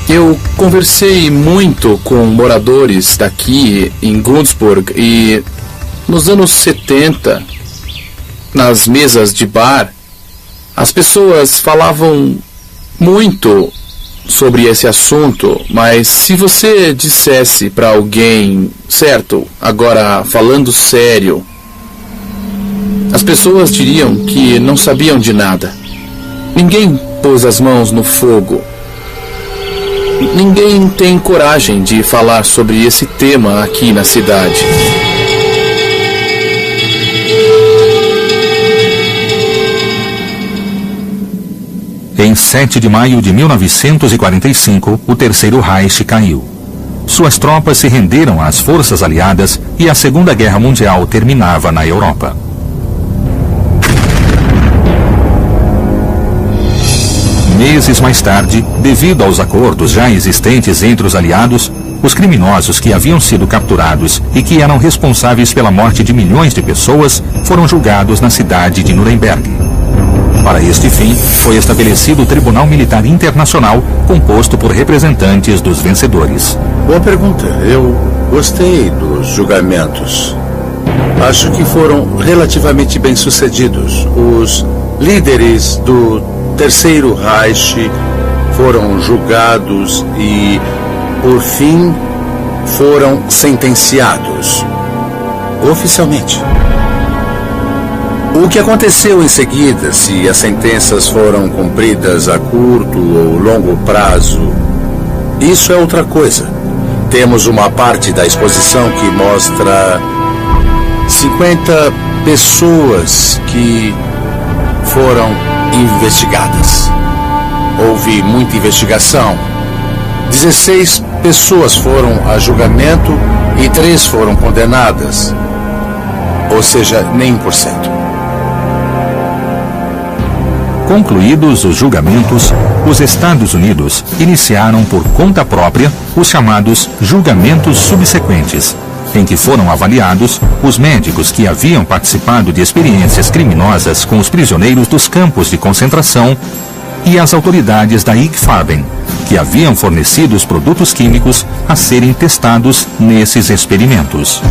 Eu conversei muito com moradores daqui em Günzburg e nos anos 70, nas mesas de bar, as pessoas falavam muito sobre esse assunto, mas se você dissesse para alguém, certo, agora falando sério, as pessoas diriam que não sabiam de nada. Ninguém pôs as mãos no fogo. Ninguém tem coragem de falar sobre esse tema aqui na cidade. Em 7 de maio de 1945, o Terceiro Reich caiu. Suas tropas se renderam às forças aliadas e a Segunda Guerra Mundial terminava na Europa. Meses mais tarde, devido aos acordos já existentes entre os aliados, os criminosos que haviam sido capturados e que eram responsáveis pela morte de milhões de pessoas foram julgados na cidade de Nuremberg. Para este fim, foi estabelecido o Tribunal Militar Internacional, composto por representantes dos vencedores. Boa pergunta. Eu gostei dos julgamentos. Acho que foram relativamente bem-sucedidos. Os líderes do Terceiro Reich foram julgados e, por fim, foram sentenciados oficialmente. O que aconteceu em seguida, se as sentenças foram cumpridas a curto ou longo prazo, isso é outra coisa. Temos uma parte da exposição que mostra 50 pessoas que foram investigadas. Houve muita investigação. 16 pessoas foram a julgamento e 3 foram condenadas. Ou seja, nem 1%. Concluídos os julgamentos, os Estados Unidos iniciaram por conta própria os chamados julgamentos subsequentes, em que foram avaliados os médicos que haviam participado de experiências criminosas com os prisioneiros dos campos de concentração e as autoridades da IG Farben, que haviam fornecido os produtos químicos a serem testados nesses experimentos.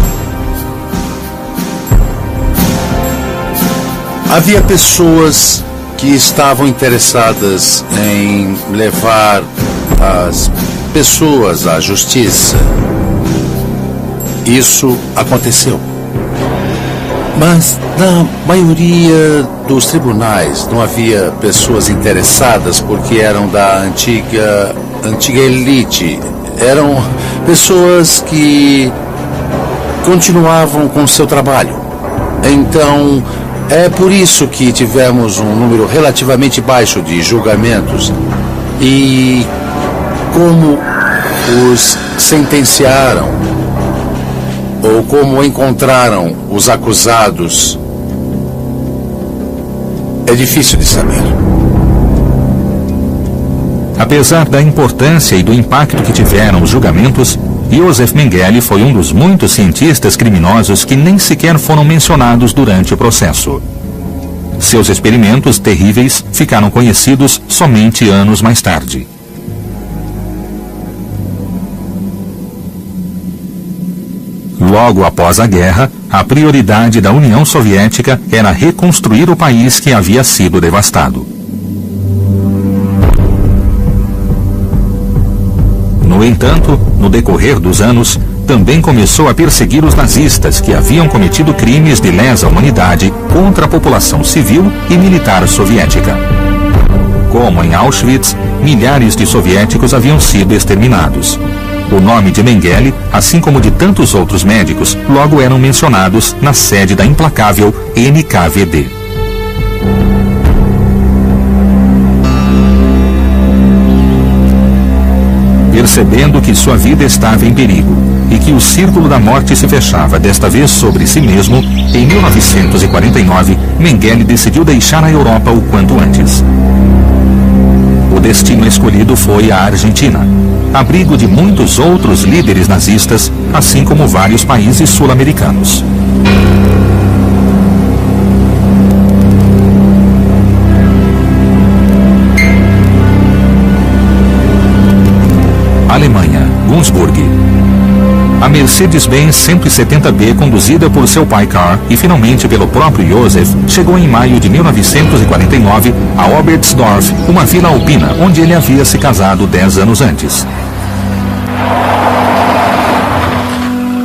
Havia pessoas que estavam interessadas em levar as pessoas à justiça. Isso aconteceu. Mas na maioria dos tribunais não havia pessoas interessadas porque eram da antiga elite. Eram pessoas que continuavam com seu trabalho. Então, é por isso que tivemos um número relativamente baixo de julgamentos. E como os sentenciaram, ou como encontraram os acusados, é difícil de saber. Apesar da importância e do impacto que tiveram os julgamentos, Josef Mengele foi um dos muitos cientistas criminosos que nem sequer foram mencionados durante o processo. Seus experimentos terríveis ficaram conhecidos somente anos mais tarde. Logo após a guerra, a prioridade da União Soviética era reconstruir o país que havia sido devastado. No entanto, no decorrer dos anos, também começou a perseguir os nazistas que haviam cometido crimes de lesa humanidade contra a população civil e militar soviética. Como em Auschwitz, milhares de soviéticos haviam sido exterminados. O nome de Mengele, assim como de tantos outros médicos, logo eram mencionados na sede da implacável NKVD. Percebendo que sua vida estava em perigo e que o círculo da morte se fechava desta vez sobre si mesmo, em 1949, Mengele decidiu deixar a Europa o quanto antes. O destino escolhido foi a Argentina, abrigo de muitos outros líderes nazistas, assim como vários países sul-americanos. Alemanha, Günzburg. A Mercedes-Benz 170B, conduzida por seu pai Karl e finalmente pelo próprio Josef, chegou em maio de 1949 a Oberstdorf, uma vila alpina onde ele havia se casado 10 anos antes.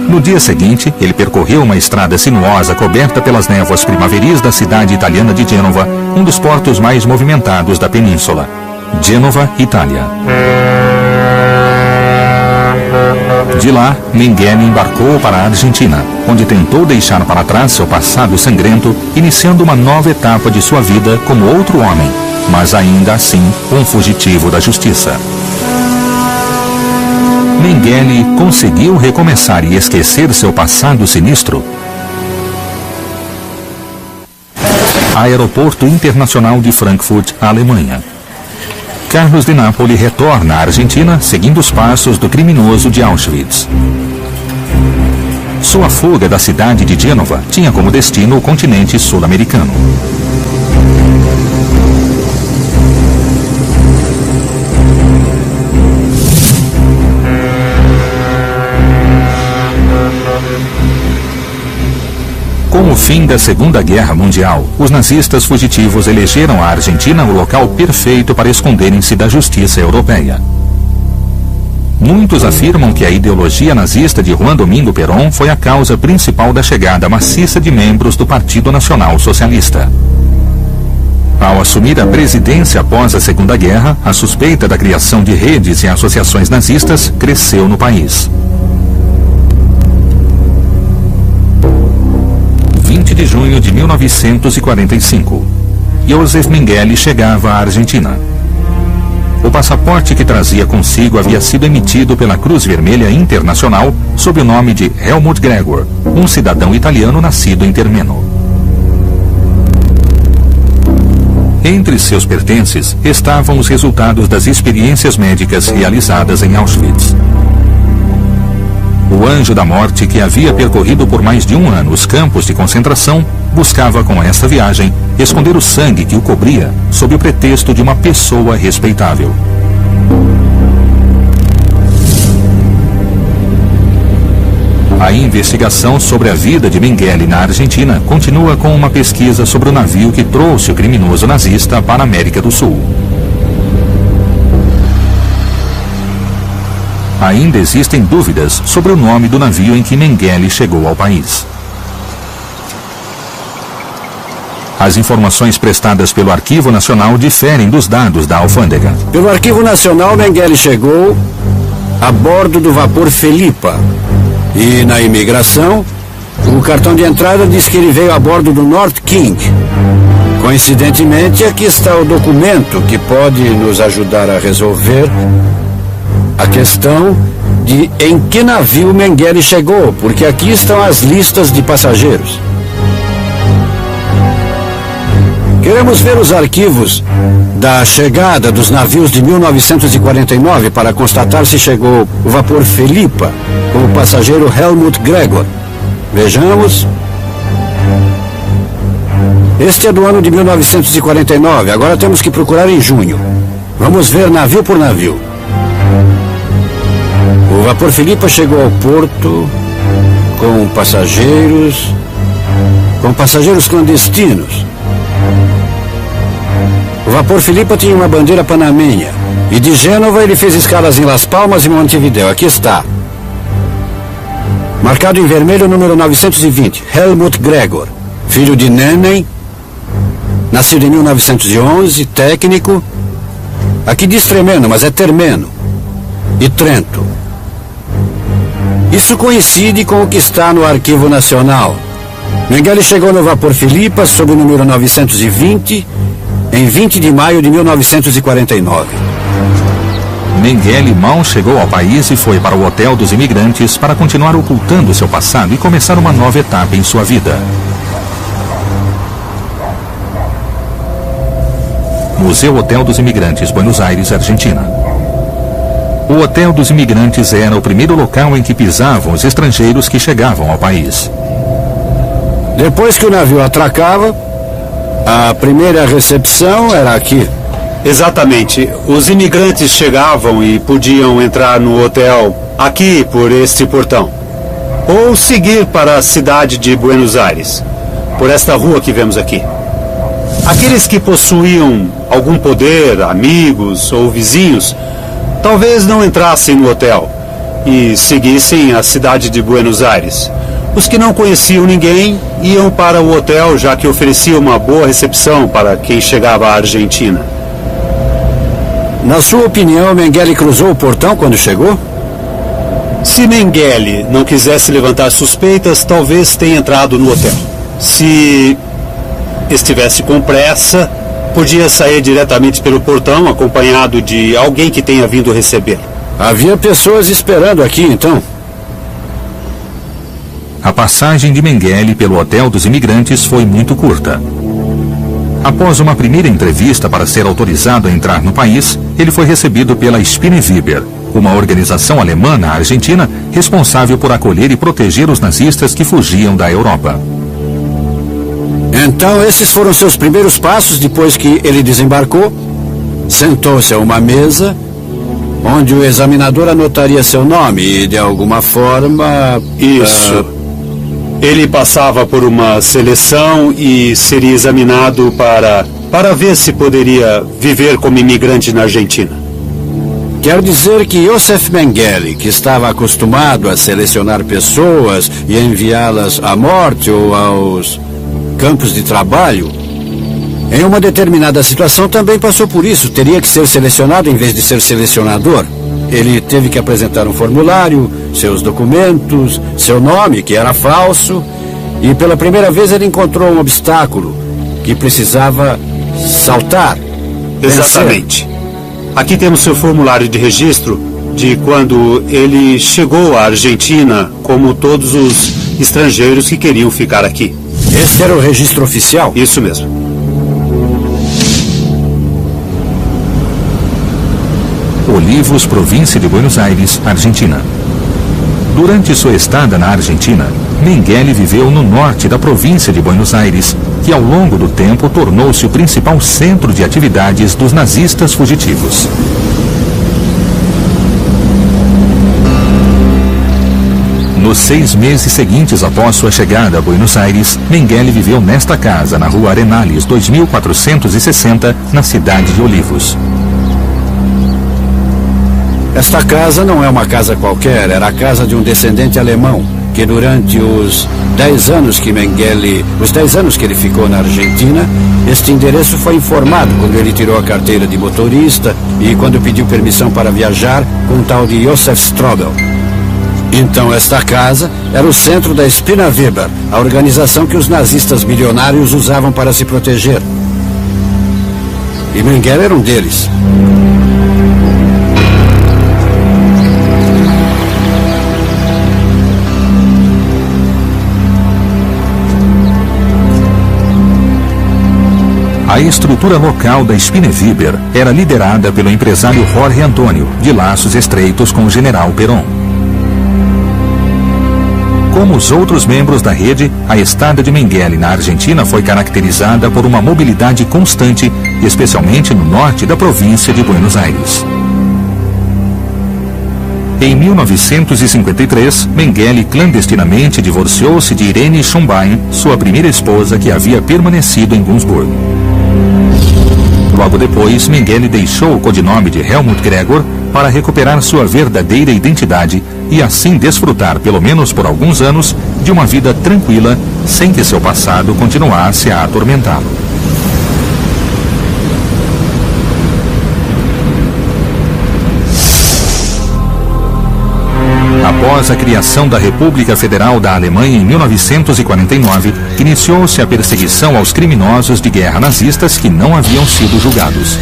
No dia seguinte, ele percorreu uma estrada sinuosa coberta pelas névoas primaveris da cidade italiana de Gênova, um dos portos mais movimentados da península. Gênova, Itália. De lá, Mengele embarcou para a Argentina. onde tentou deixar para trás seu passado sangrento, iniciando uma nova etapa de sua vida como outro homem, mas ainda assim um fugitivo da justiça. Mengele conseguiu recomeçar e esquecer seu passado sinistro? Aeroporto Internacional de Frankfurt, Alemanha. Carlos de Nápoles retorna à Argentina seguindo os passos do criminoso de Auschwitz. Sua fuga da cidade de Gênova tinha como destino o continente sul-americano. Com o fim da Segunda Guerra Mundial, os nazistas fugitivos elegeram a Argentina o local perfeito para esconderem-se da justiça europeia. Muitos afirmam que a ideologia nazista de Juan Domingo Perón foi a causa principal da chegada maciça de membros do Partido Nacional Socialista. Ao assumir a presidência após a Segunda Guerra, a suspeita da criação de redes e associações nazistas cresceu no país. 20 de junho de 1945. Josef Mengele chegava à Argentina. O passaporte que trazia consigo havia sido emitido pela Cruz Vermelha Internacional sob o nome de Helmut Gregor, um cidadão italiano nascido em Termeno. Entre seus pertences estavam os resultados das experiências médicas realizadas em Auschwitz. O anjo da morte, que havia percorrido por mais de um ano os campos de concentração, buscava com essa viagem esconder o sangue que o cobria sob o pretexto de uma pessoa respeitável. A investigação sobre a vida de Mengele na Argentina continua com uma pesquisa sobre o navio que trouxe o criminoso nazista para a América do Sul. Ainda existem dúvidas sobre o nome do navio em que Mengele chegou ao país. As informações prestadas pelo Arquivo Nacional diferem dos dados da alfândega. Pelo Arquivo Nacional, Mengele chegou a bordo do vapor Felipa. E na imigração, o cartão de entrada diz que ele veio a bordo do North King. Coincidentemente, aqui está o documento que pode nos ajudar a resolver a questão de em que navio Mengele chegou, porque aqui estão as listas de passageiros. Queremos ver os arquivos da chegada dos navios de 1949 para constatar se chegou o vapor Felipa com o passageiro Helmut Gregor. Vejamos. Este é do ano de 1949, agora temos que procurar em junho. Vamos ver navio por navio. O vapor Felipa chegou ao porto com passageiros clandestinos. O vapor Felipa tinha uma bandeira panamenha e de Gênova ele fez escalas em Las Palmas e Montevideo. Aqui está. Marcado em vermelho o número 920, Helmut Gregor, filho de Nennen, nascido em 1911, técnico. Aqui diz Tremeno, mas é Termeno. E Trento. Isso coincide com o que está no Arquivo Nacional. Mengele chegou no vapor Felipa sob o número 920 em 20 de maio de 1949. Mengele mal chegou ao país e foi para o Hotel dos Imigrantes para continuar ocultando seu passado e começar uma nova etapa em sua vida. Museu Hotel dos Imigrantes, Buenos Aires, Argentina. O Hotel dos Imigrantes era o primeiro local em que pisavam os estrangeiros que chegavam ao país. Depois que o navio atracava, a primeira recepção era aqui. Exatamente. Os imigrantes chegavam e podiam entrar no hotel aqui por este portão. Ou seguir para a cidade de Buenos Aires, por esta rua que vemos aqui. Aqueles que possuíam algum poder, amigos ou vizinhos, talvez não entrassem no hotel e seguissem a cidade de Buenos Aires. Os que não conheciam ninguém iam para o hotel, já que oferecia uma boa recepção para quem chegava à Argentina. Na sua opinião, Mengele cruzou o portão quando chegou? Se Mengele não quisesse levantar suspeitas, talvez tenha entrado no hotel. Se estivesse com pressa, podia sair diretamente pelo portão, acompanhado de alguém que tenha vindo receber. Havia pessoas esperando aqui, então? A passagem de Mengele pelo Hotel dos Imigrantes foi muito curta. Após uma primeira entrevista para ser autorizado a entrar no país, ele foi recebido pela Spineweber, uma organização alemã na Argentina responsável por acolher e proteger os nazistas que fugiam da Europa. Então, esses foram seus primeiros passos depois que ele desembarcou? Sentou-se a uma mesa, onde o examinador anotaria seu nome e, de alguma forma... Isso. Ele passava por uma seleção e seria examinado para ver se poderia viver como imigrante na Argentina. Quer dizer que Josef Mengele, que estava acostumado a selecionar pessoas e enviá-las à morte ou aos campos de trabalho, em uma determinada situação também passou por isso. Teria que ser selecionado em vez de ser selecionador. Ele teve que apresentar um formulário, seus documentos, seu nome, que era falso, e pela primeira vez ele encontrou um obstáculo que precisava saltar. Exatamente. Aqui temos seu formulário de registro de quando ele chegou à Argentina, como todos os estrangeiros que queriam ficar aqui. Este era o registro oficial? Isso mesmo. Olivos, província de Buenos Aires, Argentina. Durante sua estada na Argentina, Mengele viveu no norte da província de Buenos Aires, que ao longo do tempo tornou-se o principal centro de atividades dos nazistas fugitivos. Nos 6 meses seguintes após sua chegada a Buenos Aires, Mengele viveu nesta casa, na rua Arenales 2460, na cidade de Olivos. Esta casa não é uma casa qualquer, era a casa de um descendente alemão, que durante os 10 anos que ele ficou na Argentina, este endereço foi informado quando ele tirou a carteira de motorista e quando pediu permissão para viajar com o tal de Josef Strobel. Então esta casa era o centro da Spineweber, a organização que os nazistas milionários usavam para se proteger. E Mengele era um deles. A estrutura local da Spineweber era liderada pelo empresário Jorge Antônio, de laços estreitos com o general Perón. Como os outros membros da rede, a estada de Mengele na Argentina foi caracterizada por uma mobilidade constante, especialmente no norte da província de Buenos Aires. Em 1953, Mengele clandestinamente divorciou-se de Irene Schumbein, sua primeira esposa que havia permanecido em Günzburg. Logo depois, Mengele deixou o codinome de Helmut Gregor para recuperar sua verdadeira identidade e assim desfrutar, pelo menos por alguns anos, de uma vida tranquila, sem que seu passado continuasse a atormentá-lo. Após a criação da República Federal da Alemanha em 1949, iniciou-se a perseguição aos criminosos de guerra nazistas que não haviam sido julgados.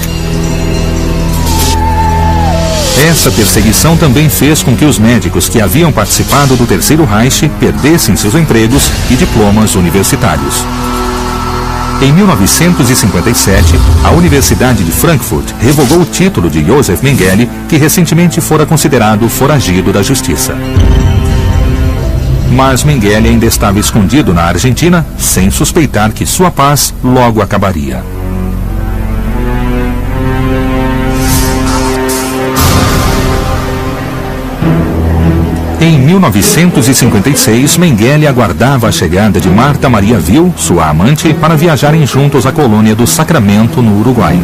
Essa perseguição também fez com que os médicos que haviam participado do Terceiro Reich perdessem seus empregos e diplomas universitários. Em 1957, a Universidade de Frankfurt revogou o título de Josef Mengele, que recentemente fora considerado foragido da justiça. Mas Mengele ainda estava escondido na Argentina, sem suspeitar que sua paz logo acabaria. Em 1956, Mengele aguardava a chegada de Marta Maria Vil, sua amante, para viajarem juntos à colônia do Sacramento, no Uruguai.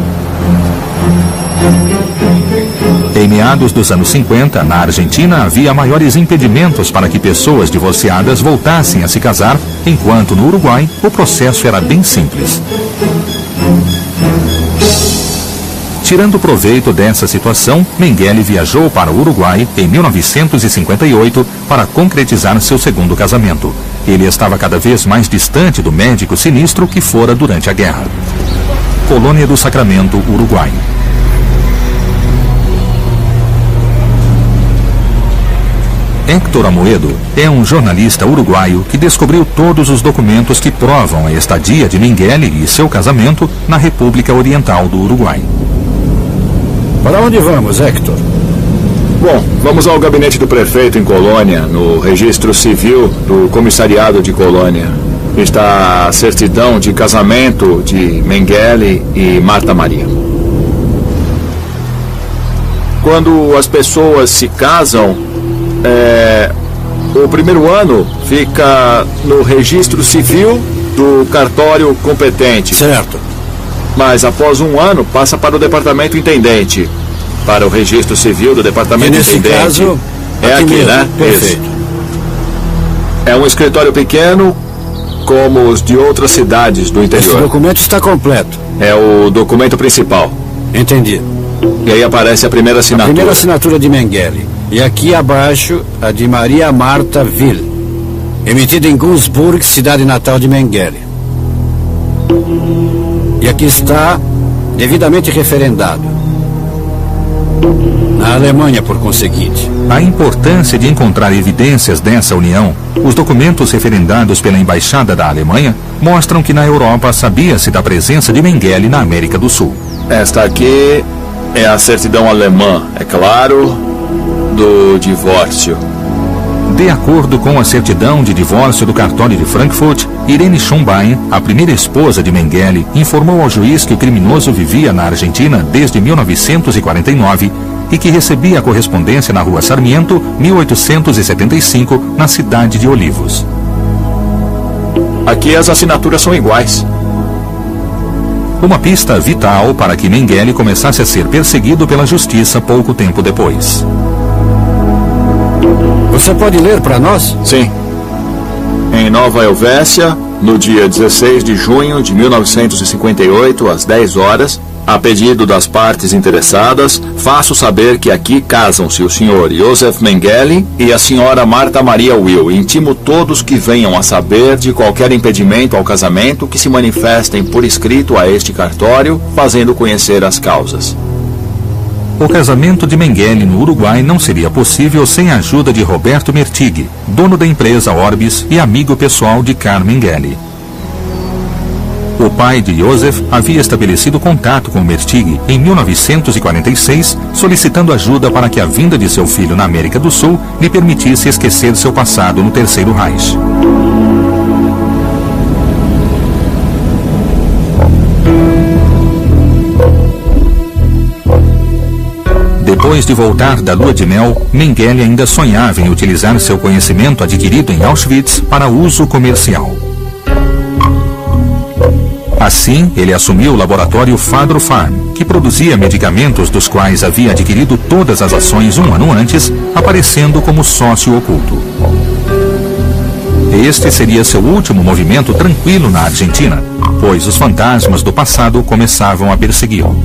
Em meados dos anos 50, na Argentina, havia maiores impedimentos para que pessoas divorciadas voltassem a se casar, enquanto no Uruguai o processo era bem simples. Tirando proveito dessa situação, Mengele viajou para o Uruguai em 1958 para concretizar seu segundo casamento. Ele estava cada vez mais distante do médico sinistro que fora durante a guerra. Colônia do Sacramento, Uruguai. Héctor Amoedo é um jornalista uruguaio que descobriu todos os documentos que provam a estadia de Mengele e seu casamento na República Oriental do Uruguai. Para onde vamos, Héctor? Bom, vamos ao gabinete do prefeito em Colônia, no registro civil do comissariado de Colônia. Está a certidão de casamento de Mengele e Marta Maria. Quando as pessoas se casam, o primeiro ano fica no registro civil do cartório competente. Certo. Mas após um ano passa para o departamento intendente, para o registro civil do departamento nesse intendente. Caso, é aqui, mesmo. né? Perfeito. Isso. É um escritório pequeno, como os de outras cidades do interior. Esse documento está completo. É o documento principal. Entendi. E aí aparece a primeira assinatura. A primeira assinatura de Mengele. E aqui abaixo, a de Maria Marta Ville, emitida em Gunzburg, cidade natal de Mengele. E aqui está, devidamente referendado. Na Alemanha, por conseguinte. A importância de encontrar evidências dessa união, os documentos referendados pela Embaixada da Alemanha mostram que na Europa sabia-se da presença de Mengele na América do Sul. Esta aqui é a certidão alemã, é claro, do divórcio. De acordo com a certidão de divórcio do cartório de Frankfurt, Irene Schumbein, a primeira esposa de Mengele, informou ao juiz que o criminoso vivia na Argentina desde 1949 e que recebia a correspondência na Rua Sarmiento, 1875, na cidade de Olivos. Aqui as assinaturas são iguais. Uma pista vital para que Mengele começasse a ser perseguido pela justiça pouco tempo depois. Você pode ler para nós? Sim. Em Nova Helvécia, no dia 16 de junho de 1958, às 10 horas, a pedido das partes interessadas, faço saber que aqui casam-se o senhor Josef Mengele e a senhora Marta Maria Will. Intimo todos que venham a saber de qualquer impedimento ao casamento que se manifestem por escrito a este cartório, fazendo conhecer as causas. O casamento de Mengele no Uruguai não seria possível sem a ajuda de Roberto Mertig, dono da empresa Orbis e amigo pessoal de Carl Mengele. O pai de Josef havia estabelecido contato com Mertig em 1946, solicitando ajuda para que a vinda de seu filho na América do Sul lhe permitisse esquecer seu passado no Terceiro Reich. Depois de voltar da lua de mel, Mengele ainda sonhava em utilizar seu conhecimento adquirido em Auschwitz para uso comercial. Assim, ele assumiu o laboratório Fadro Farm, que produzia medicamentos dos quais havia adquirido todas as ações um ano antes, aparecendo como sócio oculto. Este seria seu último movimento tranquilo na Argentina, pois os fantasmas do passado começavam a persegui-lo.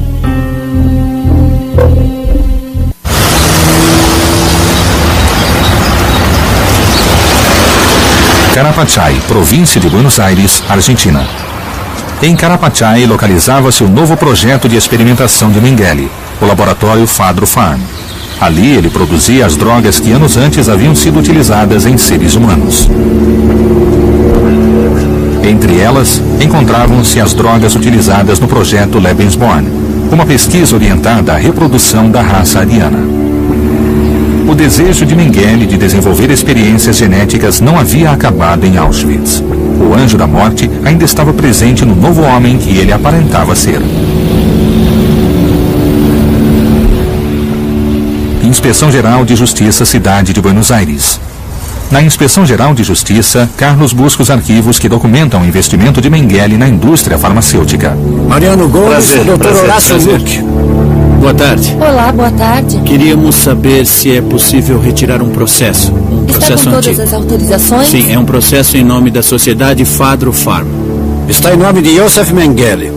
Carapachay, província de Buenos Aires, Argentina. Em Carapachay localizava-se o novo projeto de experimentação de Mengele, o laboratório Fadro Farm. Ali ele produzia as drogas que anos antes haviam sido utilizadas em seres humanos. Entre elas, encontravam-se as drogas utilizadas no projeto Lebensborn, uma pesquisa orientada à reprodução da raça ariana. O desejo de Mengele de desenvolver experiências genéticas não havia acabado em Auschwitz. O anjo da morte ainda estava presente no novo homem que ele aparentava ser. Inspeção Geral de Justiça, Cidade de Buenos Aires. Na Inspeção Geral de Justiça, Carlos busca os arquivos que documentam o investimento de Mengele na indústria farmacêutica. Mariano Gomes, Dr. Horácio Luque. Boa tarde. Olá, boa tarde. Queríamos saber se é possível retirar um processo. Está com todas as autorizações? Sim, é um processo em nome da sociedade Fadro Farm. Está em nome de Josef Mengele.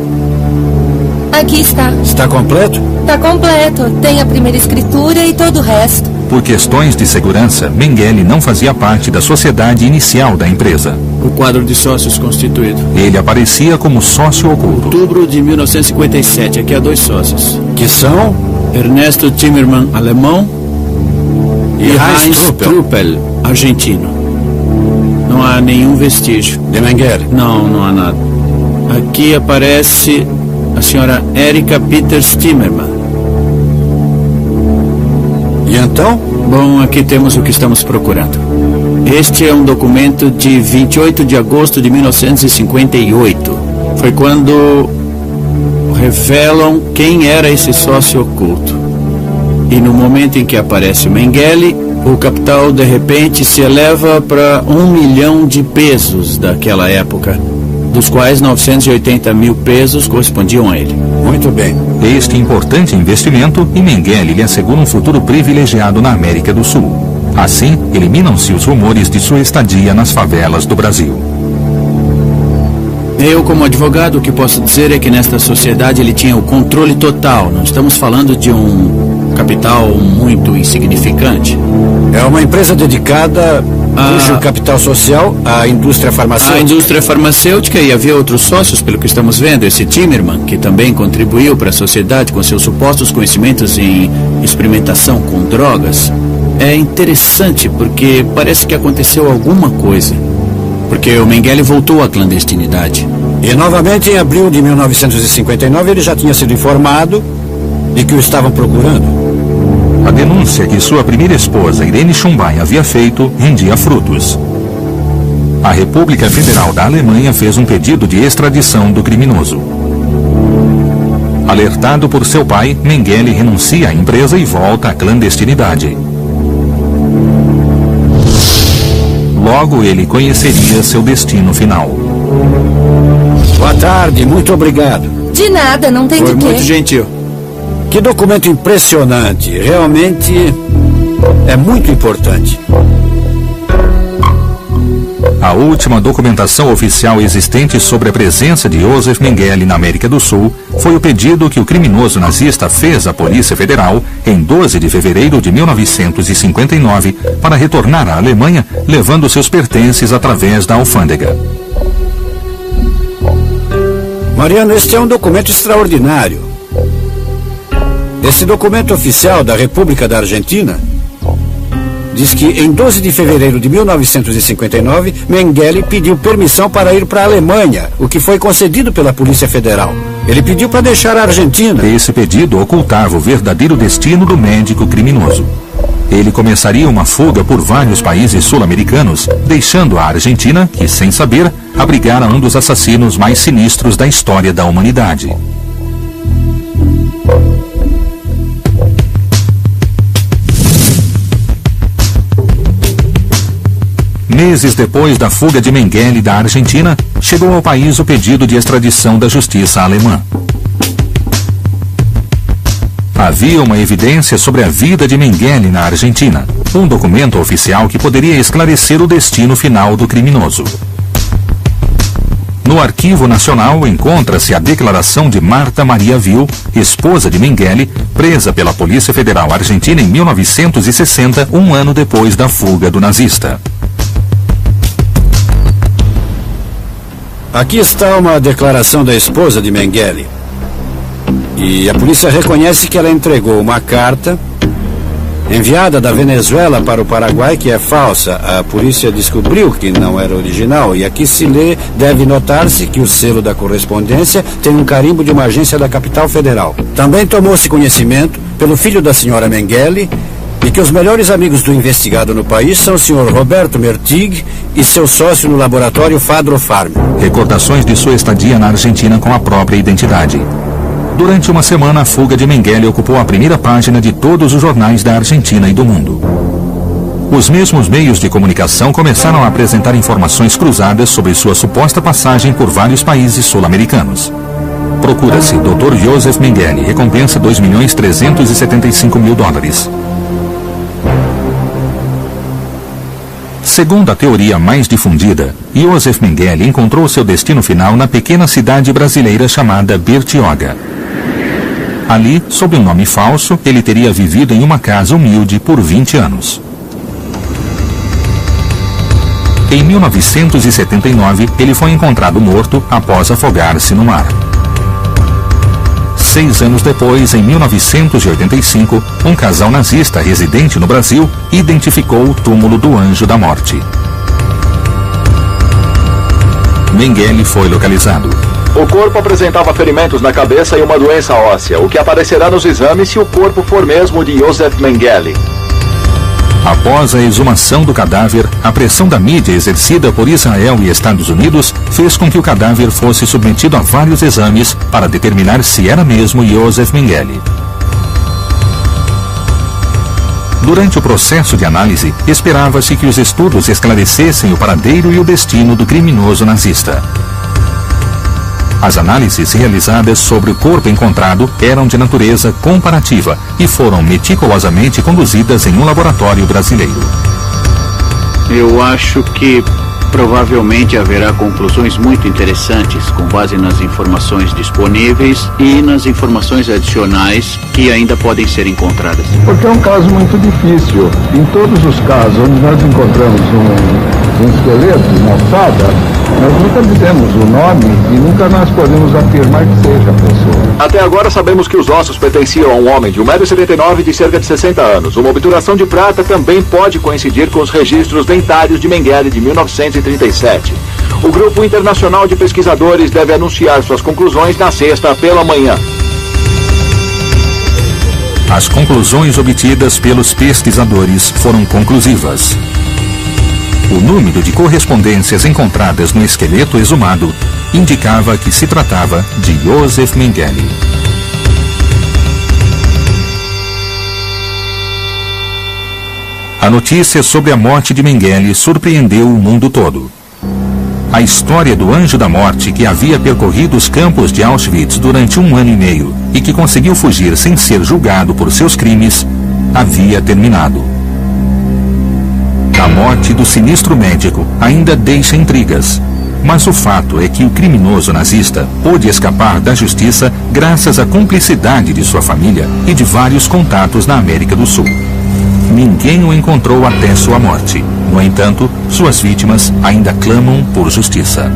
Aqui está. Está completo? Tá completo. Tem a primeira escritura e todo o resto. Por questões de segurança, Mengele não fazia parte da sociedade inicial da empresa. O quadro de sócios constituído. Ele aparecia como sócio oculto. Outubro de 1957. Aqui há 2 sócios. Que são? Ernesto Timmermann, alemão, e Heinz Truppel, argentino. Não há nenhum vestígio. De Mengele? Não há nada. Aqui aparece a senhora Erika Peters Timmermann. E então? Bom, aqui temos o que estamos procurando. Este é um documento de 28 de agosto de 1958. Foi quando revelam quem era esse sócio oculto. E no momento em que aparece o Mengele, o capital de repente se eleva para 1 milhão de pesos daquela época, dos quais 980 mil pesos correspondiam a ele. Muito bem. Este importante investimento e Mengele lhe assegura um futuro privilegiado na América do Sul. Assim, eliminam-se os rumores de sua estadia nas favelas do Brasil. Eu, como advogado, o que posso dizer é que nesta sociedade ele tinha o controle total. Não estamos falando de um capital muito insignificante. É uma empresa dedicada cujo capital social à indústria farmacêutica. A indústria farmacêutica, e havia outros sócios, pelo que estamos vendo. Esse Timmermann, que também contribuiu para a sociedade com seus supostos conhecimentos em experimentação com drogas. É interessante porque parece que aconteceu alguma coisa. Porque o Mengele voltou à clandestinidade. E novamente, em abril de 1959, ele já tinha sido informado de que o estavam procurando. A denúncia que sua primeira esposa, Irene Schumbein, havia feito rendia frutos. A República Federal da Alemanha fez um pedido de extradição do criminoso. Alertado por seu pai, Mengele renuncia à empresa e volta à clandestinidade. Logo ele conheceria seu destino final. Boa tarde, muito obrigado. De nada, não tem Foi de quê. muito gentil. Que documento impressionante. Realmente é muito importante. A última documentação oficial existente sobre a presença de Josef Mengele na América do Sul foi o pedido que o criminoso nazista fez à Polícia Federal em 12 de fevereiro de 1959 para retornar à Alemanha, levando seus pertences através da alfândega. Mariano, este é um documento extraordinário. Esse documento oficial da República da Argentina diz que em 12 de fevereiro de 1959, Mengele pediu permissão para ir para a Alemanha, o que foi concedido pela Polícia Federal. Ele pediu para deixar a Argentina. Esse pedido ocultava o verdadeiro destino do médico criminoso. Ele começaria uma fuga por vários países sul-americanos, deixando a Argentina, que, sem saber, abrigara um dos assassinos mais sinistros da história da humanidade. Meses depois da fuga de Mengele da Argentina, chegou ao país o pedido de extradição da justiça alemã. Havia uma evidência sobre a vida de Mengele na Argentina, um documento oficial que poderia esclarecer o destino final do criminoso. No Arquivo Nacional encontra-se a declaração de Marta Maria Vil, esposa de Mengele, presa pela Polícia Federal Argentina em 1960, um ano depois da fuga do nazista. Aqui está uma declaração da esposa de Mengele. E a polícia reconhece que ela entregou uma carta enviada da Venezuela para o Paraguai, que é falsa. A polícia descobriu que não era original. E aqui se lê, deve notar-se que o selo da correspondência tem um carimbo de uma agência da capital federal. Também tomou-se conhecimento, pelo filho da senhora Mengele, e que os melhores amigos do investigado no país são o senhor Roberto Mertig e seu sócio no laboratório Fadro Farm. Recordações de sua estadia na Argentina com a própria identidade. Durante uma semana, a fuga de Mengele ocupou a primeira página de todos os jornais da Argentina e do mundo. Os mesmos meios de comunicação começaram a apresentar informações cruzadas sobre sua suposta passagem por vários países sul-americanos. Procura-se Dr. Josef Mengele, recompensa $2.375.000. Segundo a teoria mais difundida, Josef Mengele encontrou seu destino final na pequena cidade brasileira chamada Bertioga. Ali, sob um nome falso, ele teria vivido em uma casa humilde por 20 anos. Em 1979, ele foi encontrado morto após afogar-se no mar. 6 anos depois, em 1985, um casal nazista residente no Brasil identificou o túmulo do Anjo da Morte. Mengele foi localizado. O corpo apresentava ferimentos na cabeça e uma doença óssea, o que aparecerá nos exames se o corpo for mesmo de Josef Mengele. Após a exumação do cadáver, a pressão da mídia exercida por Israel e Estados Unidos fez com que o cadáver fosse submetido a vários exames para determinar se era mesmo Josef Mengele. Durante o processo de análise, esperava-se que os estudos esclarecessem o paradeiro e o destino do criminoso nazista. As análises realizadas sobre o corpo encontrado eram de natureza comparativa e foram meticulosamente conduzidas em um laboratório brasileiro. Eu acho que provavelmente haverá conclusões muito interessantes com base nas informações disponíveis e nas informações adicionais que ainda podem ser encontradas. Porque é um caso muito difícil. Em todos os casos onde nós encontramos um esqueleto, uma ossada, nós nunca dizemos o nome e nunca nós podemos afirmar que seja a pessoa. Até agora sabemos que os ossos pertenciam a um homem de 1,79 m e de cerca de 60 anos. Uma obturação de prata também pode coincidir com os registros dentários de Mengele de 1937. O Grupo Internacional de Pesquisadores deve anunciar suas conclusões na sexta pela manhã. As conclusões obtidas pelos pesquisadores foram conclusivas. O número de correspondências encontradas no esqueleto exumado indicava que se tratava de Josef Mengele. A notícia sobre a morte de Mengele surpreendeu o mundo todo. A história do Anjo da Morte, que havia percorrido os campos de Auschwitz durante 1 ano e meio e que conseguiu fugir sem ser julgado por seus crimes, havia terminado. A morte do sinistro médico ainda deixa intrigas, mas o fato é que o criminoso nazista pôde escapar da justiça graças à cumplicidade de sua família e de vários contatos na América do Sul. Ninguém o encontrou até sua morte. No entanto, suas vítimas ainda clamam por justiça.